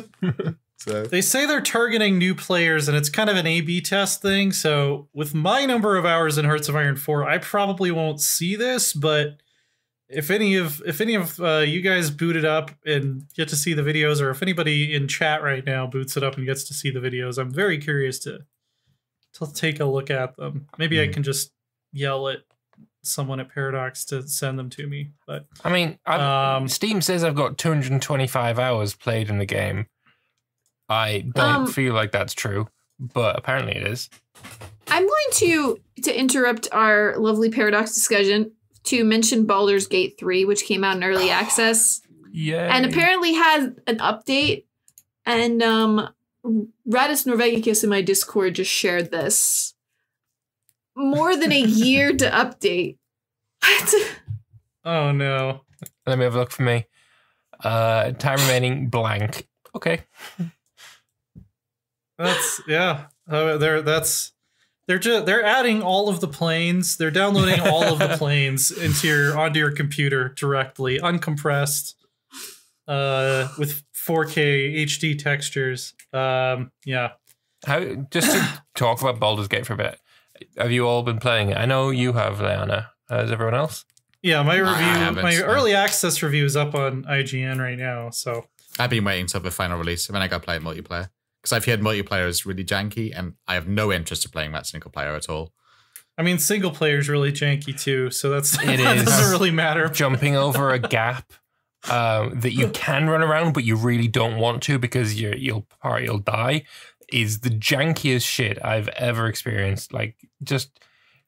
So they say they're targeting new players, and it's kind of an A/B test thing. So with my number of hours in Hearts of Iron 4, I probably won't see this. But if any of you guys boot it up and get to see the videos, or if anybody in chat right now boots it up and gets to see the videos, I'm very curious to take a look at them. Maybe I can just yell at someone at Paradox to send them to me. But I mean, Steam says I've got 225 hours played in the game. I don't feel like that's true, but apparently it is. I'm going to interrupt our lovely Paradox discussion to mention Baldur's Gate 3, which came out in early access. Yeah. And apparently has an update. And Radis Norvegicus in my Discord just shared this. More than a year to update. What? Oh no. Let me have a look for me. Time remaining blank. Okay. That's they're adding all of the planes. They're downloading all of the planes onto your computer directly, uncompressed, with 4K HD textures. Yeah. Just to talk about Baldur's Gate for a bit. Have you all been playing it? I know you have, Leanna. Has everyone else? Yeah, my early access review is up on IGN right now. So I've been waiting until the final release, and then I got to play it multiplayer. Because I've heard multiplayer is really janky, and I have no interest in playing that single player at all. I mean, single player is really janky too, so that is doesn't really matter. Jumping over a gap that you can run around, but you really don't want to because you'll die, is the jankiest shit I've ever experienced. Like, just...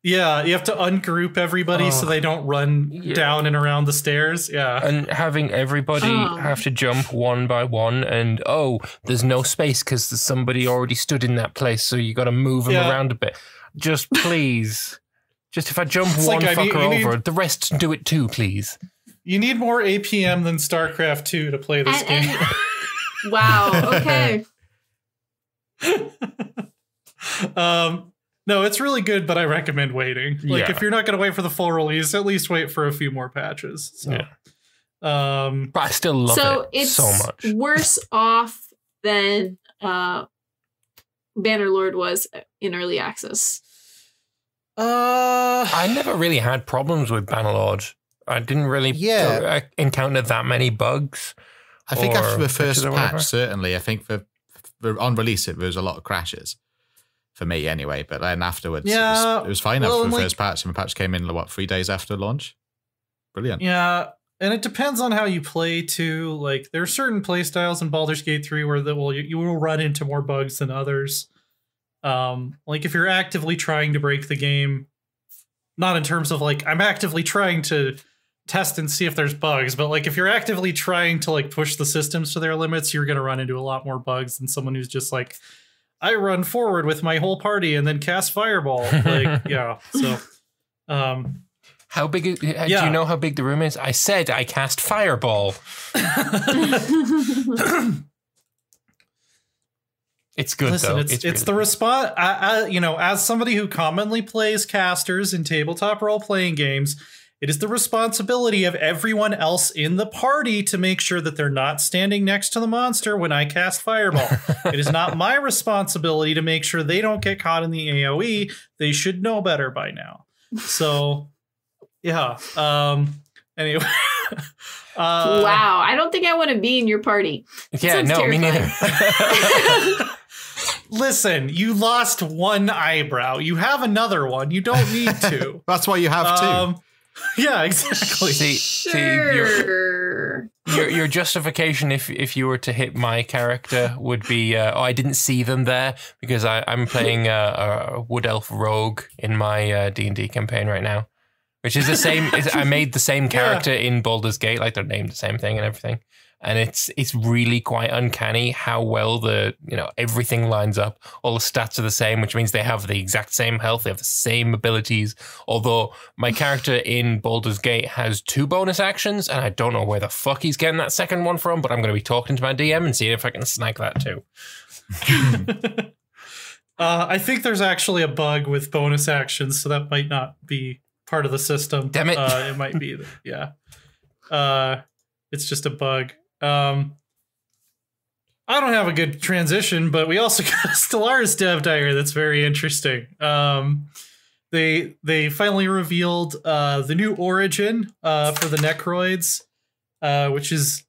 Yeah, you have to ungroup everybody so they don't run down and around the stairs. Yeah. And having everybody have to jump one by one, and there's no space because there's somebody already stood in that place, so you got to move them around a bit. Just please. Just if I jump over, the rest do it too, please. You need more APM than StarCraft 2 to play this game. Wow, okay. No, it's really good, but I recommend waiting. Like, if you're not going to wait for the full release, at least wait for a few more patches. So, but I still love it so much. So it's worse off than Bannerlord was in early access. I never really had problems with Bannerlord. I didn't really encounter that many bugs. I think after the first patch, certainly. I think on release, there was a lot of crashes. For me, anyway. But then afterwards, it was fine after the first patch. And the patch came in, 3 days after launch? Brilliant. Yeah, and it depends on how you play, too. Like, there are certain play styles in Baldur's Gate 3 where you will run into more bugs than others. Like, if you're actively trying to break the game, not in terms of, like, I'm actively trying to test and see if there's bugs, but, like, if you're actively trying to, like, push the systems to their limits, you're going to run into a lot more bugs than someone who's just, like, I run forward with my whole party and then cast Fireball. Like, yeah. So, how big? Do you know how big the room is? I said I cast Fireball. It's good. Listen, though. It's really the response. As somebody who commonly plays casters in tabletop role-playing games, it is the responsibility of everyone else in the party to make sure that they're not standing next to the monster when I cast Fireball. It is not my responsibility to make sure they don't get caught in the AoE. They should know better by now. So, yeah. Anyway. Wow. I don't think I want to be in your party. Yeah, no, terrifying. Me neither. Listen, you lost one eyebrow. You have another one. You don't need to. That's why you have two. Yeah, exactly. Your justification if you were to hit my character would be, I didn't see them there because I'm playing a Wood Elf Rogue in my D&D campaign right now, which is the same. I made the same character in Baldur's Gate, like they're named the same thing and everything. and it's really quite uncanny how well everything lines up. All the stats are the same, which means they have the exact same health, they have the same abilities. Although my character in Baldur's Gate has 2 bonus actions, and I don't know where the fuck he's getting that second one from, but I'm going to be talking to my DM and seeing if I can snag that too. I think there's actually a bug with bonus actions, so that might not be part of the system. Damn it. It might be, yeah. It's just a bug. I don't have a good transition, but we also got a Stellaris dev diary that's very interesting. They finally revealed the new origin for the Necroids, which is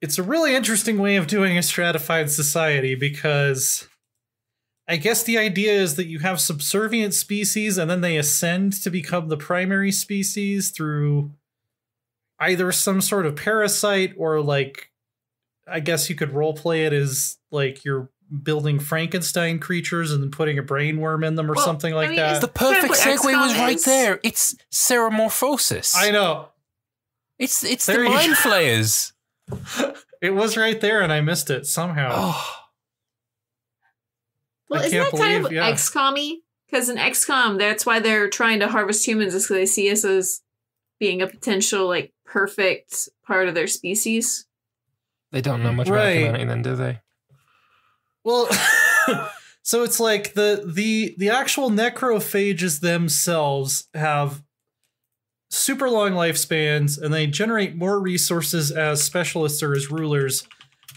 it's a really interesting way of doing a stratified society, because I guess the idea is that you have subservient species and then they ascend to become the primary species through either some sort of parasite or, like, I guess you could roleplay it as like you're building Frankenstein creatures and then putting a brainworm in them or something like that. The perfect segue was right there. It's seramorphosis. I know. It's the mind flayers. It was right there and I missed it somehow. Oh. Well, isn't that kind of XCOM-y? Because in XCOM, that's why they're trying to harvest humans, is because they see us as being a potential, like, perfect part of their species. They don't know much about humanity then, do they? Well, so it's like the actual necrophages themselves have super long lifespans, and they generate more resources as specialists or as rulers,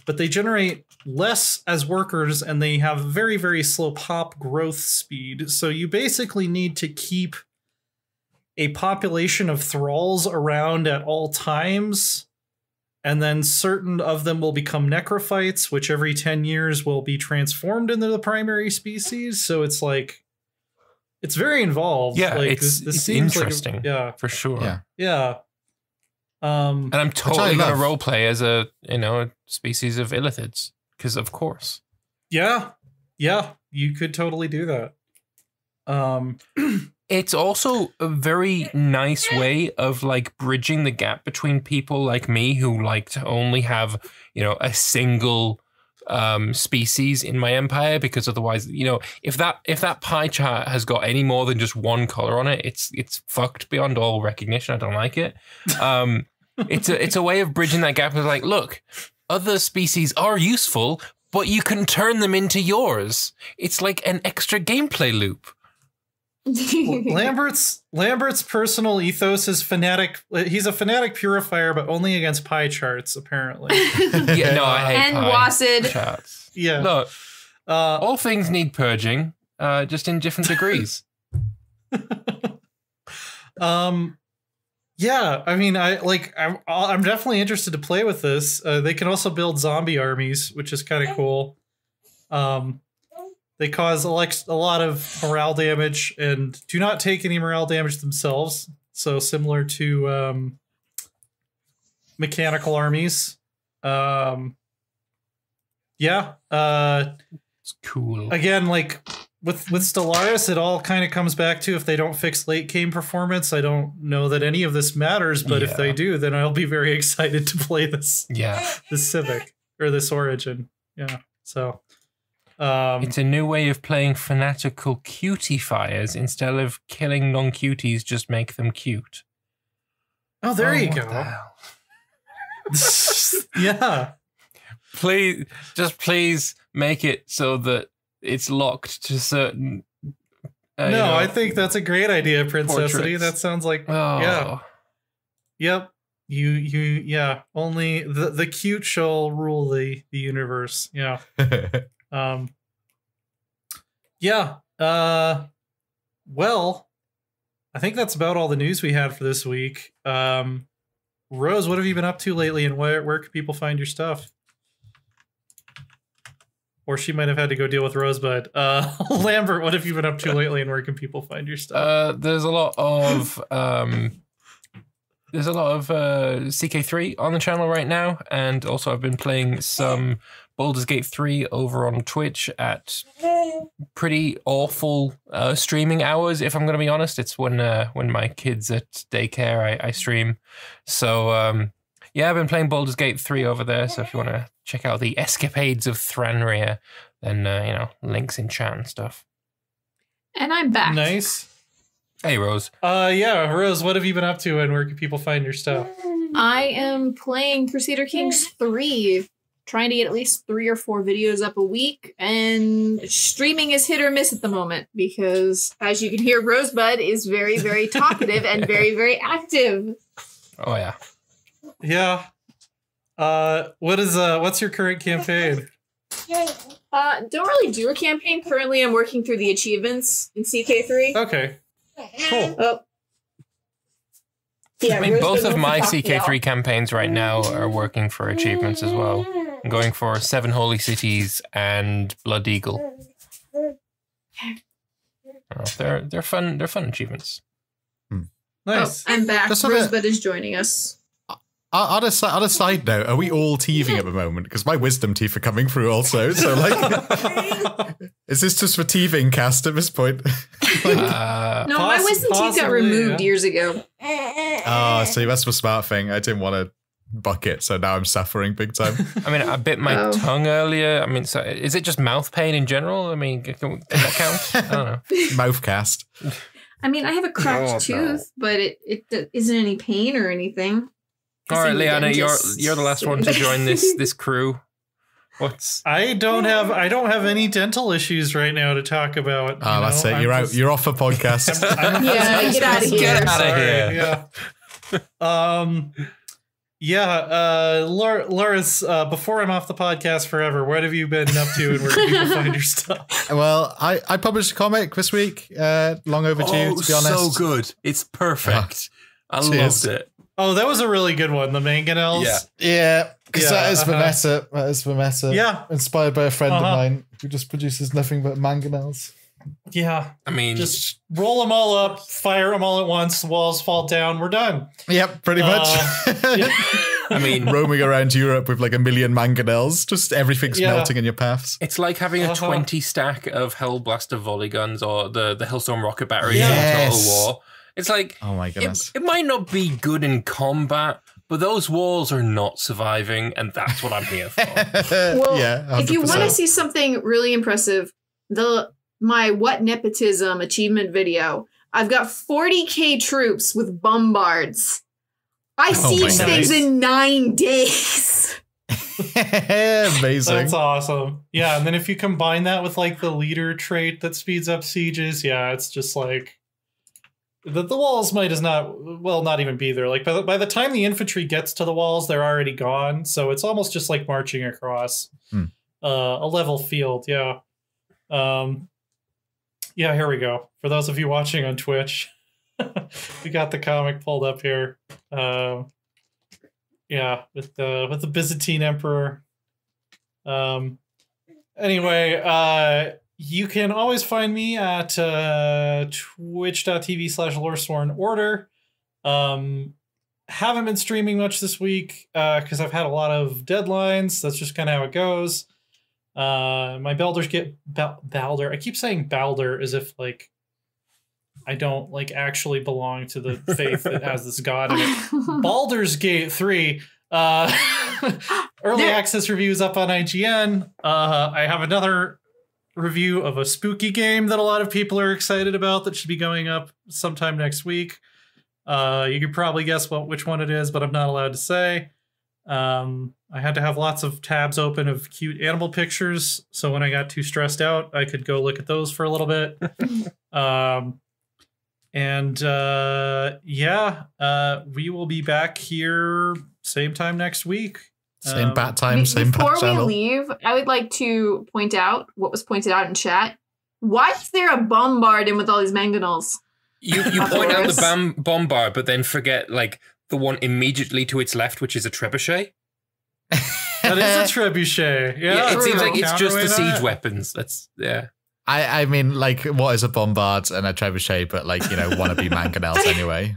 but they generate less as workers, and they have very, very slow pop growth speed. So you basically need to keep a population of thralls around at all times, and then certain of them will become necrophytes, which every 10 years will be transformed into the primary species. So it's like, it's very involved. Yeah, like, it's seems interesting. Like yeah, for sure. Yeah. And I'm totally going to roleplay as a species of illithids, because of course. Yeah, you could totally do that. It's also a very nice way of, like, bridging the gap between people like me who like to only have, a single species in my empire, because otherwise, if that pie chart has got any more than just one color on it, it's fucked beyond all recognition. I don't like it. It's a way of bridging that gap of, like, look, other species are useful, but you can turn them into yours. It's like an extra gameplay loop. Lambert's personal ethos is fanatic. He's a fanatic purifier, but only against pie charts, apparently. Yeah, no, I hate and WASD charts. Yeah, look, all things need purging, just in different degrees. Yeah, I mean, I'm definitely interested to play with this. They can also build zombie armies, which is kind of cool. They cause a lot of morale damage and do not take any morale damage themselves. So similar to mechanical armies. Yeah. It's cool. Again, like with Stellaris, it all kind of comes back to if they don't fix late game performance. I don't know that any of this matters, but if they do, then I'll be very excited to play this. Yeah. This Civic or this Origin. Yeah. So. It's a new way of playing fanatical cutie fires. Instead of killing non-cuties, just make them cute. Oh, there you go. Yeah. Please make it so that it's locked to certain. I think that's a great idea, Princessity. That sounds like yeah. Yep. You only the cute shall rule the universe. Yeah. Well, I think that's about all the news we had for this week. Rose, what have you been up to lately, and where can people find your stuff? Or she might have had to go deal with Rosebud. Lambert, what have you been up to lately, and where can people find your stuff? There's a lot of CK3 on the channel right now, and also I've been playing some Baldur's Gate 3 over on Twitch at pretty awful streaming hours, if I'm going to be honest. It's when my kids at daycare I stream. So Yeah, I've been playing Baldur's Gate 3 over there, so if you want to check out the escapades of Thranria, then, links in chat and stuff. And I'm back. Nice. Hey, Rose. Yeah, Rose, what have you been up to and where can people find your stuff? I am playing Crusader Kings 3, trying to get at least 3 or 4 videos up a week, and streaming is hit or miss at the moment because, as you can hear, Rosebud is very, very talkative and very, very active. Oh, yeah. Yeah. What's your current campaign? Don't really do a campaign. Currently, I'm working through the achievements in CK3. Okay. Cool. Oh. Yeah, I mean, both of my CK3 campaigns right now are working for achievements as well. I'm going for 7 Holy Cities and Blood Eagle. They're fun. They're fun achievements. Nice. Oh, I'm back. Just Rosebud is joining us. On a side note, are we all teething at the moment? Because my wisdom teeth are coming through also. So, like, is this just for teething cast at this point? No, my wisdom teeth got removed years ago. Oh, see, that's the smart thing. I didn't want to bucket, so now I'm suffering big time. I mean, I bit my tongue earlier. I mean, so is it just mouth pain in general? I mean, can that count? I don't know. Mouth cast. I mean, I have a cracked tooth, but it isn't any pain or anything. All right, Liana, you're the last one to join this crew. I don't have any dental issues right now to talk about. Oh, that's it. You're out. You're off the podcast. Get out of here. Get out of here. Yeah. Loris, before I'm off the podcast forever, what have you been up to and where can people find your stuff? Well, I published a comic this week. Long overdue, to be honest. So good. It's perfect. I loved it. Oh, that was a really good one. The mangonels. Yeah. Because that is the meta. That is the meta. Yeah. Inspired by a friend of mine who just produces nothing but mangonels. Yeah. I mean, just roll them all up, fire them all at once, the walls fall down, we're done. Yep, pretty much. I mean, roaming around Europe with like 1 million mangonels, just everything's melting in your paths. It's like having a 20 stack of Hellblaster volley guns or the Hellstorm rocket batteries in Total War. It's like, oh my goodness, it might not be good in combat, but those walls are not surviving, and that's what I'm here for. Well, yeah, if you want to see something really impressive, my What Nepotism achievement video, I've got 40k troops with bombards. I siege things in 9 days. Amazing. That's awesome. Yeah, and then if you combine that with like the leader trait that speeds up sieges, it's just like the walls might not even be there. Like by the time the infantry gets to the walls, they're already gone. So it's almost just like marching across a level field. Yeah. Yeah, here we go. For those of you watching on Twitch, we got the comic pulled up here. Yeah, with the Byzantine Emperor. Anyway, you can always find me at twitch.tv/LoreSwornOrder. Haven't been streaming much this week because I've had a lot of deadlines. That's just kind of how it goes. My Baldur's Gate Baldur. I keep saying Baldur as if like I don't like actually belong to the faith that has this god in it. Baldur's Gate 3. Early access reviews up on IGN. I have another review of a spooky game that a lot of people are excited about that should be going up sometime next week. You could probably guess which one it is, but I'm not allowed to say. I had to have lots of tabs open of cute animal pictures, so when I got too stressed out, I could go look at those for a little bit. We will be back here same time next week. Same bat time, same bat channel. Before we leave, I would like to point out what was pointed out in chat. Why is there a bombard in with all these mangonels? You point out the bombard, but then forget like the one immediately to its left, which is a trebuchet. That is a trebuchet. Yeah, it seems like it's just the siege weapons. That's I mean, like, what is a bombard and a trebuchet, but like, wannabe mangonels anyway.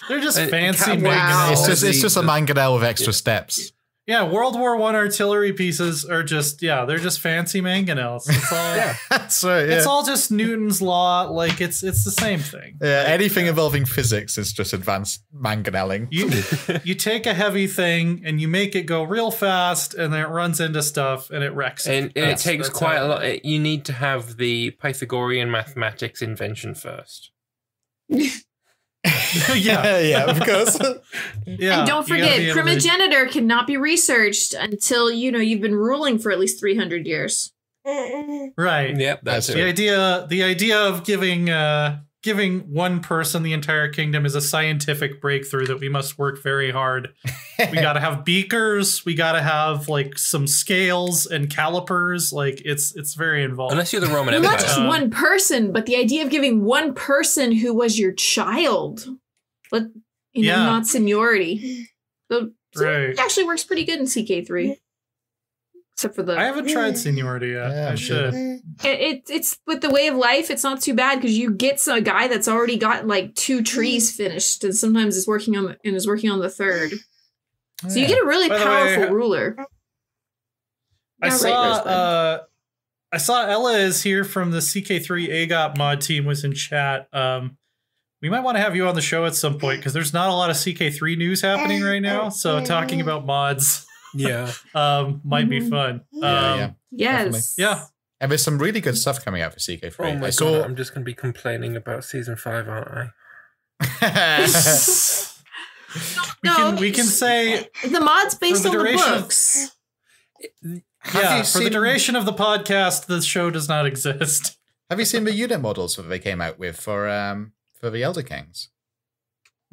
They're just fancy mangonels. It's just a mangonel with extra steps. Yeah, World War I artillery pieces are just, they're just fancy mangonels. It's all, That's right. Yeah. It's all just Newton's law. Like it's the same thing. Yeah, anything involving physics is just advanced mangonelling. You take a heavy thing and you make it go real fast, and then it runs into stuff and it wrecks it. And it takes quite a lot. You need to have the Pythagorean mathematics invention first. Yeah, of course. Yeah, and don't forget, primogeniture cannot be researched until you've been ruling for at least 300 years. Right. Yep, that's it. The idea of giving one person the entire kingdom is a scientific breakthrough that we must work very hard. We got to have beakers. We got to have like some scales and calipers. Like it's very involved. Unless you're the Roman Empire. Not just one person, but the idea of giving one person who was your child, but not seniority. So it actually works pretty good in CK3. Except for I haven't tried seniority yet. Yeah, I should. It's with the way of life. It's not too bad because you get a guy that's already got like 2 trees finished, and sometimes is working on the third. So you get a really powerful ruler. I saw Ella is here from the CK3 AGOP mod team was in chat. We might want to have you on the show at some point because there's not a lot of CK3 news happening right now. So talking about mods. Might be fun. Yes. Definitely. Yeah. And there's some really good stuff coming out for CK3. Oh my God, I'm just going to be complaining about season 5, aren't I? We can say the mods based on the books. For the duration of the podcast, the show does not exist. Have you seen the unit models that they came out with for the Elder Kings?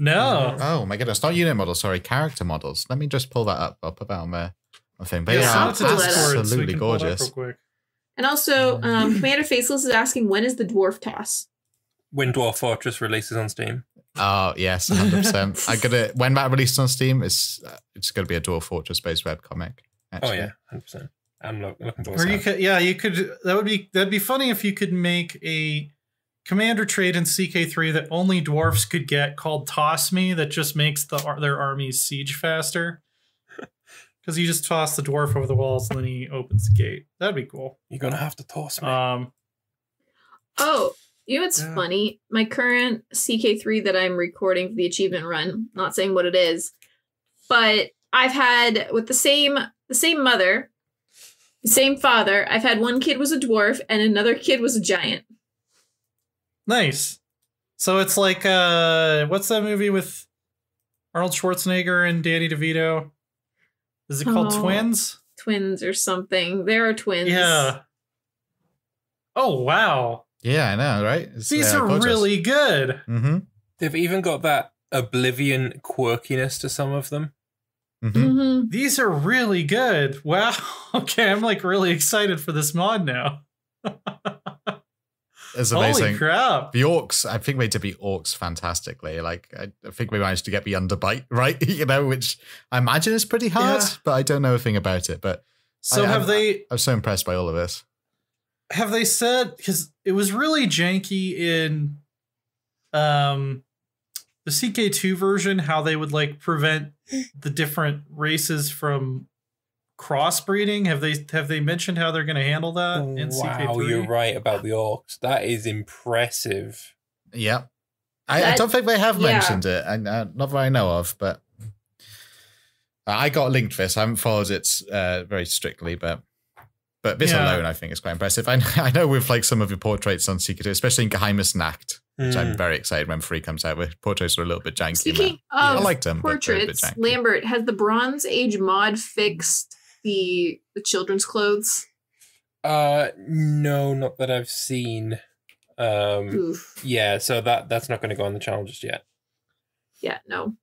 No. Oh my goodness, not unit models, sorry, character models. Let me just pull that up. I'll put that on my thing. But absolutely gorgeous. And also, Commander Faceless is asking, when is the dwarf toss? When Dwarf Fortress releases on Steam. Oh yes, 100%. When that releases on Steam, it's gonna be a Dwarf Fortress based webcomic. Actually. Oh yeah, 100%. I'm looking forward to that. You could. That'd be funny if you could make a commander trait in CK3 that only dwarfs could get called Toss Me that just makes their armies siege faster. Because you just toss the dwarf over the walls and then he opens the gate. That'd be cool. You're going to have to toss me. Oh, you know what's funny? My current CK3 that I'm recording for the achievement run, not saying what it is, but I've had with the same mother, the same father, I've had one kid was a dwarf and another kid was a giant. Nice. So it's like, what's that movie with Arnold Schwarzenegger and Danny DeVito? Is it called Twins? Twins or something. There are twins. Yeah. Oh, wow. Yeah, I know, right? These are really good. Mm-hmm. They've even got that Oblivion quirkiness to some of them. Mm-hmm. Mm-hmm. These are really good. Wow. Okay, I'm like really excited for this mod now. It's amazing. Holy crap. The orcs, I think they did the orcs fantastically. Like, I think we managed to get the underbite right, which I imagine is pretty hard, but I don't know a thing about it. But so I was so impressed by all of this. Have they said, because it was really janky in the CK2 version, how they would like prevent the different races from crossbreeding? Have they mentioned how they're going to handle that in CK3? Wow, you're right about the orcs. That is impressive. Yeah. I don't think they have mentioned it, and not that I know of, but I got linked this. I haven't followed it very strictly, but this alone I think is quite impressive. I know with like some of the portraits on CK2, especially in Geheimes Nacht, which I'm very excited when 3 comes out. The portraits are a little bit janky. Speaking I liked them, portraits, Lambert, has the Bronze Age mod fixed the children's clothes? No, not that I've seen. Yeah, so that's not going to go on the channel just yet. Yeah, no.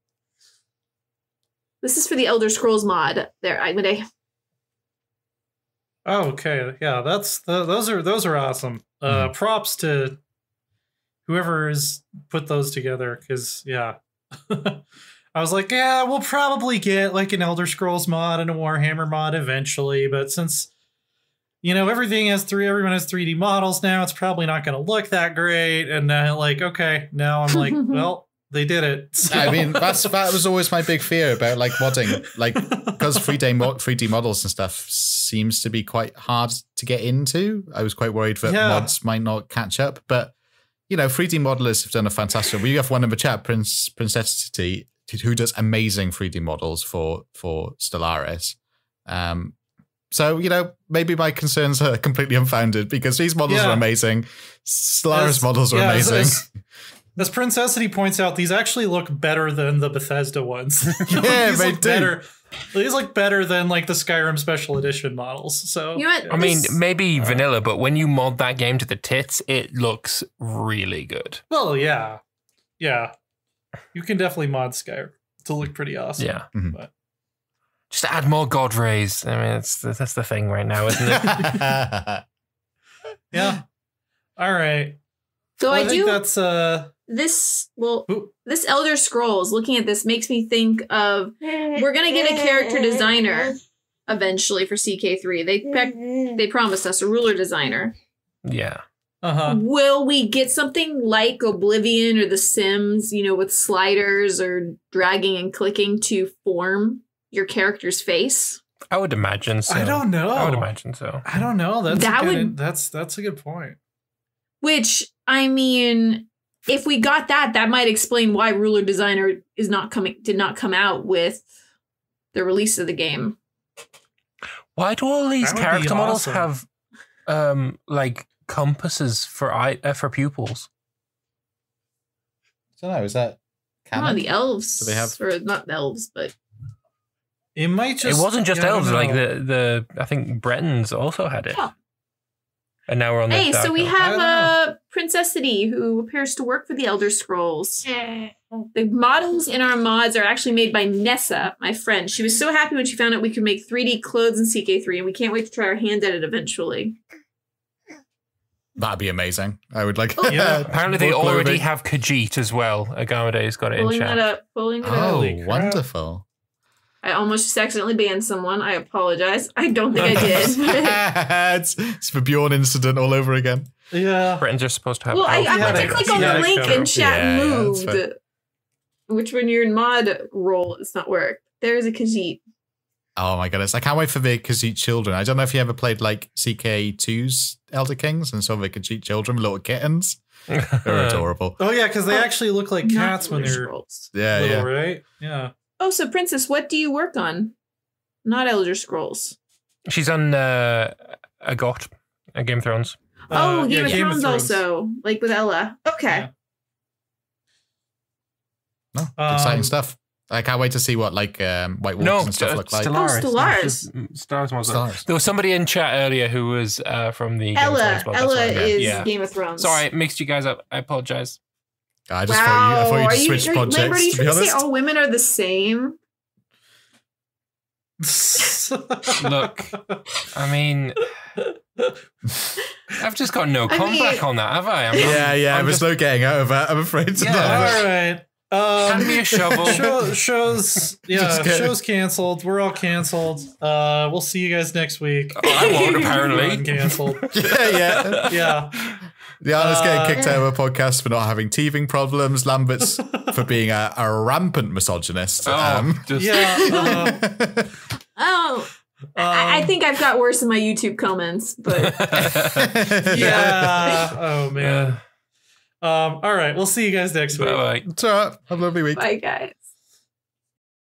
This is for the Elder Scrolls mod. There, Oh, okay. Yeah, those are awesome. Props to whoever has put those together, because I was like, we'll probably get like an Elder Scrolls mod and a Warhammer mod eventually, but since everyone has 3D models now, it's probably not going to look that great. And okay, now I'm like, well, They did it. So. I mean, that was always my big fear about like modding, like because 3D models and stuff seems to be quite hard to get into. I was quite worried that mods might not catch up, but 3D modelers have done a fantastic job. We have one in the chat, Princess City, who does amazing 3D models for Stellaris. So, maybe my concerns are completely unfounded because these models are amazing. Stellaris models are amazing. As Princessity points out, these actually look better than the Bethesda ones. Yeah, they do. Better. These look better than like the Skyrim Special Edition models. So I mean, maybe vanilla, but when you mod that game to the tits, it looks really good. Well, yeah. You can definitely mod Skyrim to look pretty awesome. Yeah. But just add more god rays. I mean, that's the thing right now, isn't it? Yeah. All right. So I think that's this Elder Scrolls, looking at this makes me think of we're gonna get a character designer eventually for CK3. They promised us a ruler designer. Yeah. Will we get something like Oblivion or The Sims, with sliders or dragging and clicking to form your character's face? I would imagine so. I don't know. I would imagine so. I don't know. That's a good point. Which, I mean, if we got that might explain why Ruler Designer did not come out with the release of the game. Why do all these character models have like compasses for pupils? I don't know. Is that canon? The elves? Do they have? Or not elves, but it might just. It wasn't just elves. Like the I think Bretons also had it. Oh. And now we're on the Hey, so we have Princessity, who appears to work for the Elder Scrolls. The models in our mods are actually made by Nessa, my friend. She was so happy when she found out we could make 3D clothes in CK3, and we can't wait to try our hand at it eventually. That'd be amazing. I would like. Apparently, they already have Khajiit as well. Agamade's got it in chat. Pulling it up. Oh, wonderful. I almost just accidentally banned someone. I apologize. I don't think I did. It's the Bjorn incident all over again. Yeah. Britons are supposed to have. Well, I went to click on the link and chat moved. Which when you're in mod role, it's not work. There's a Khajiit. Oh my goodness. I can't wait for the Khajiit children. I don't know if you ever played like CK2's Elder Kings and saw the Khajiit children, little kittens. They're adorable. Oh yeah, because they actually look like cats when they're little, right? Yeah. Oh, so Princess, what do you work on? Not Elder Scrolls. She's on a Game of Thrones. Game of Thrones also, like with Ella. Okay. Yeah. No, exciting stuff. I can't wait to see what White Wolves and stuff look like. Stellaris. Stellaris. There was somebody in chat earlier who was from the Ella. Game of Thrones. Ella is Game of Thrones. Sorry, I mixed you guys up. I apologize. I thought you just switched projects. Lambert, are you to be trying to honest? say all women are the same? Look, I mean, I've just got no comeback on that, have I? There's no getting out of that, I'm afraid. All right. Hand me a shovel. Show's canceled. We're all canceled. We'll see you guys next week. I won't, apparently. Canceled. Yeah. Liana's getting kicked out of a podcast for not having teething problems. Lambert's for being a rampant misogynist. I think I've got worse in my YouTube comments, but Oh man. All right, we'll see you guys next week. Bye. It's all right. Have a lovely week. Bye, guys.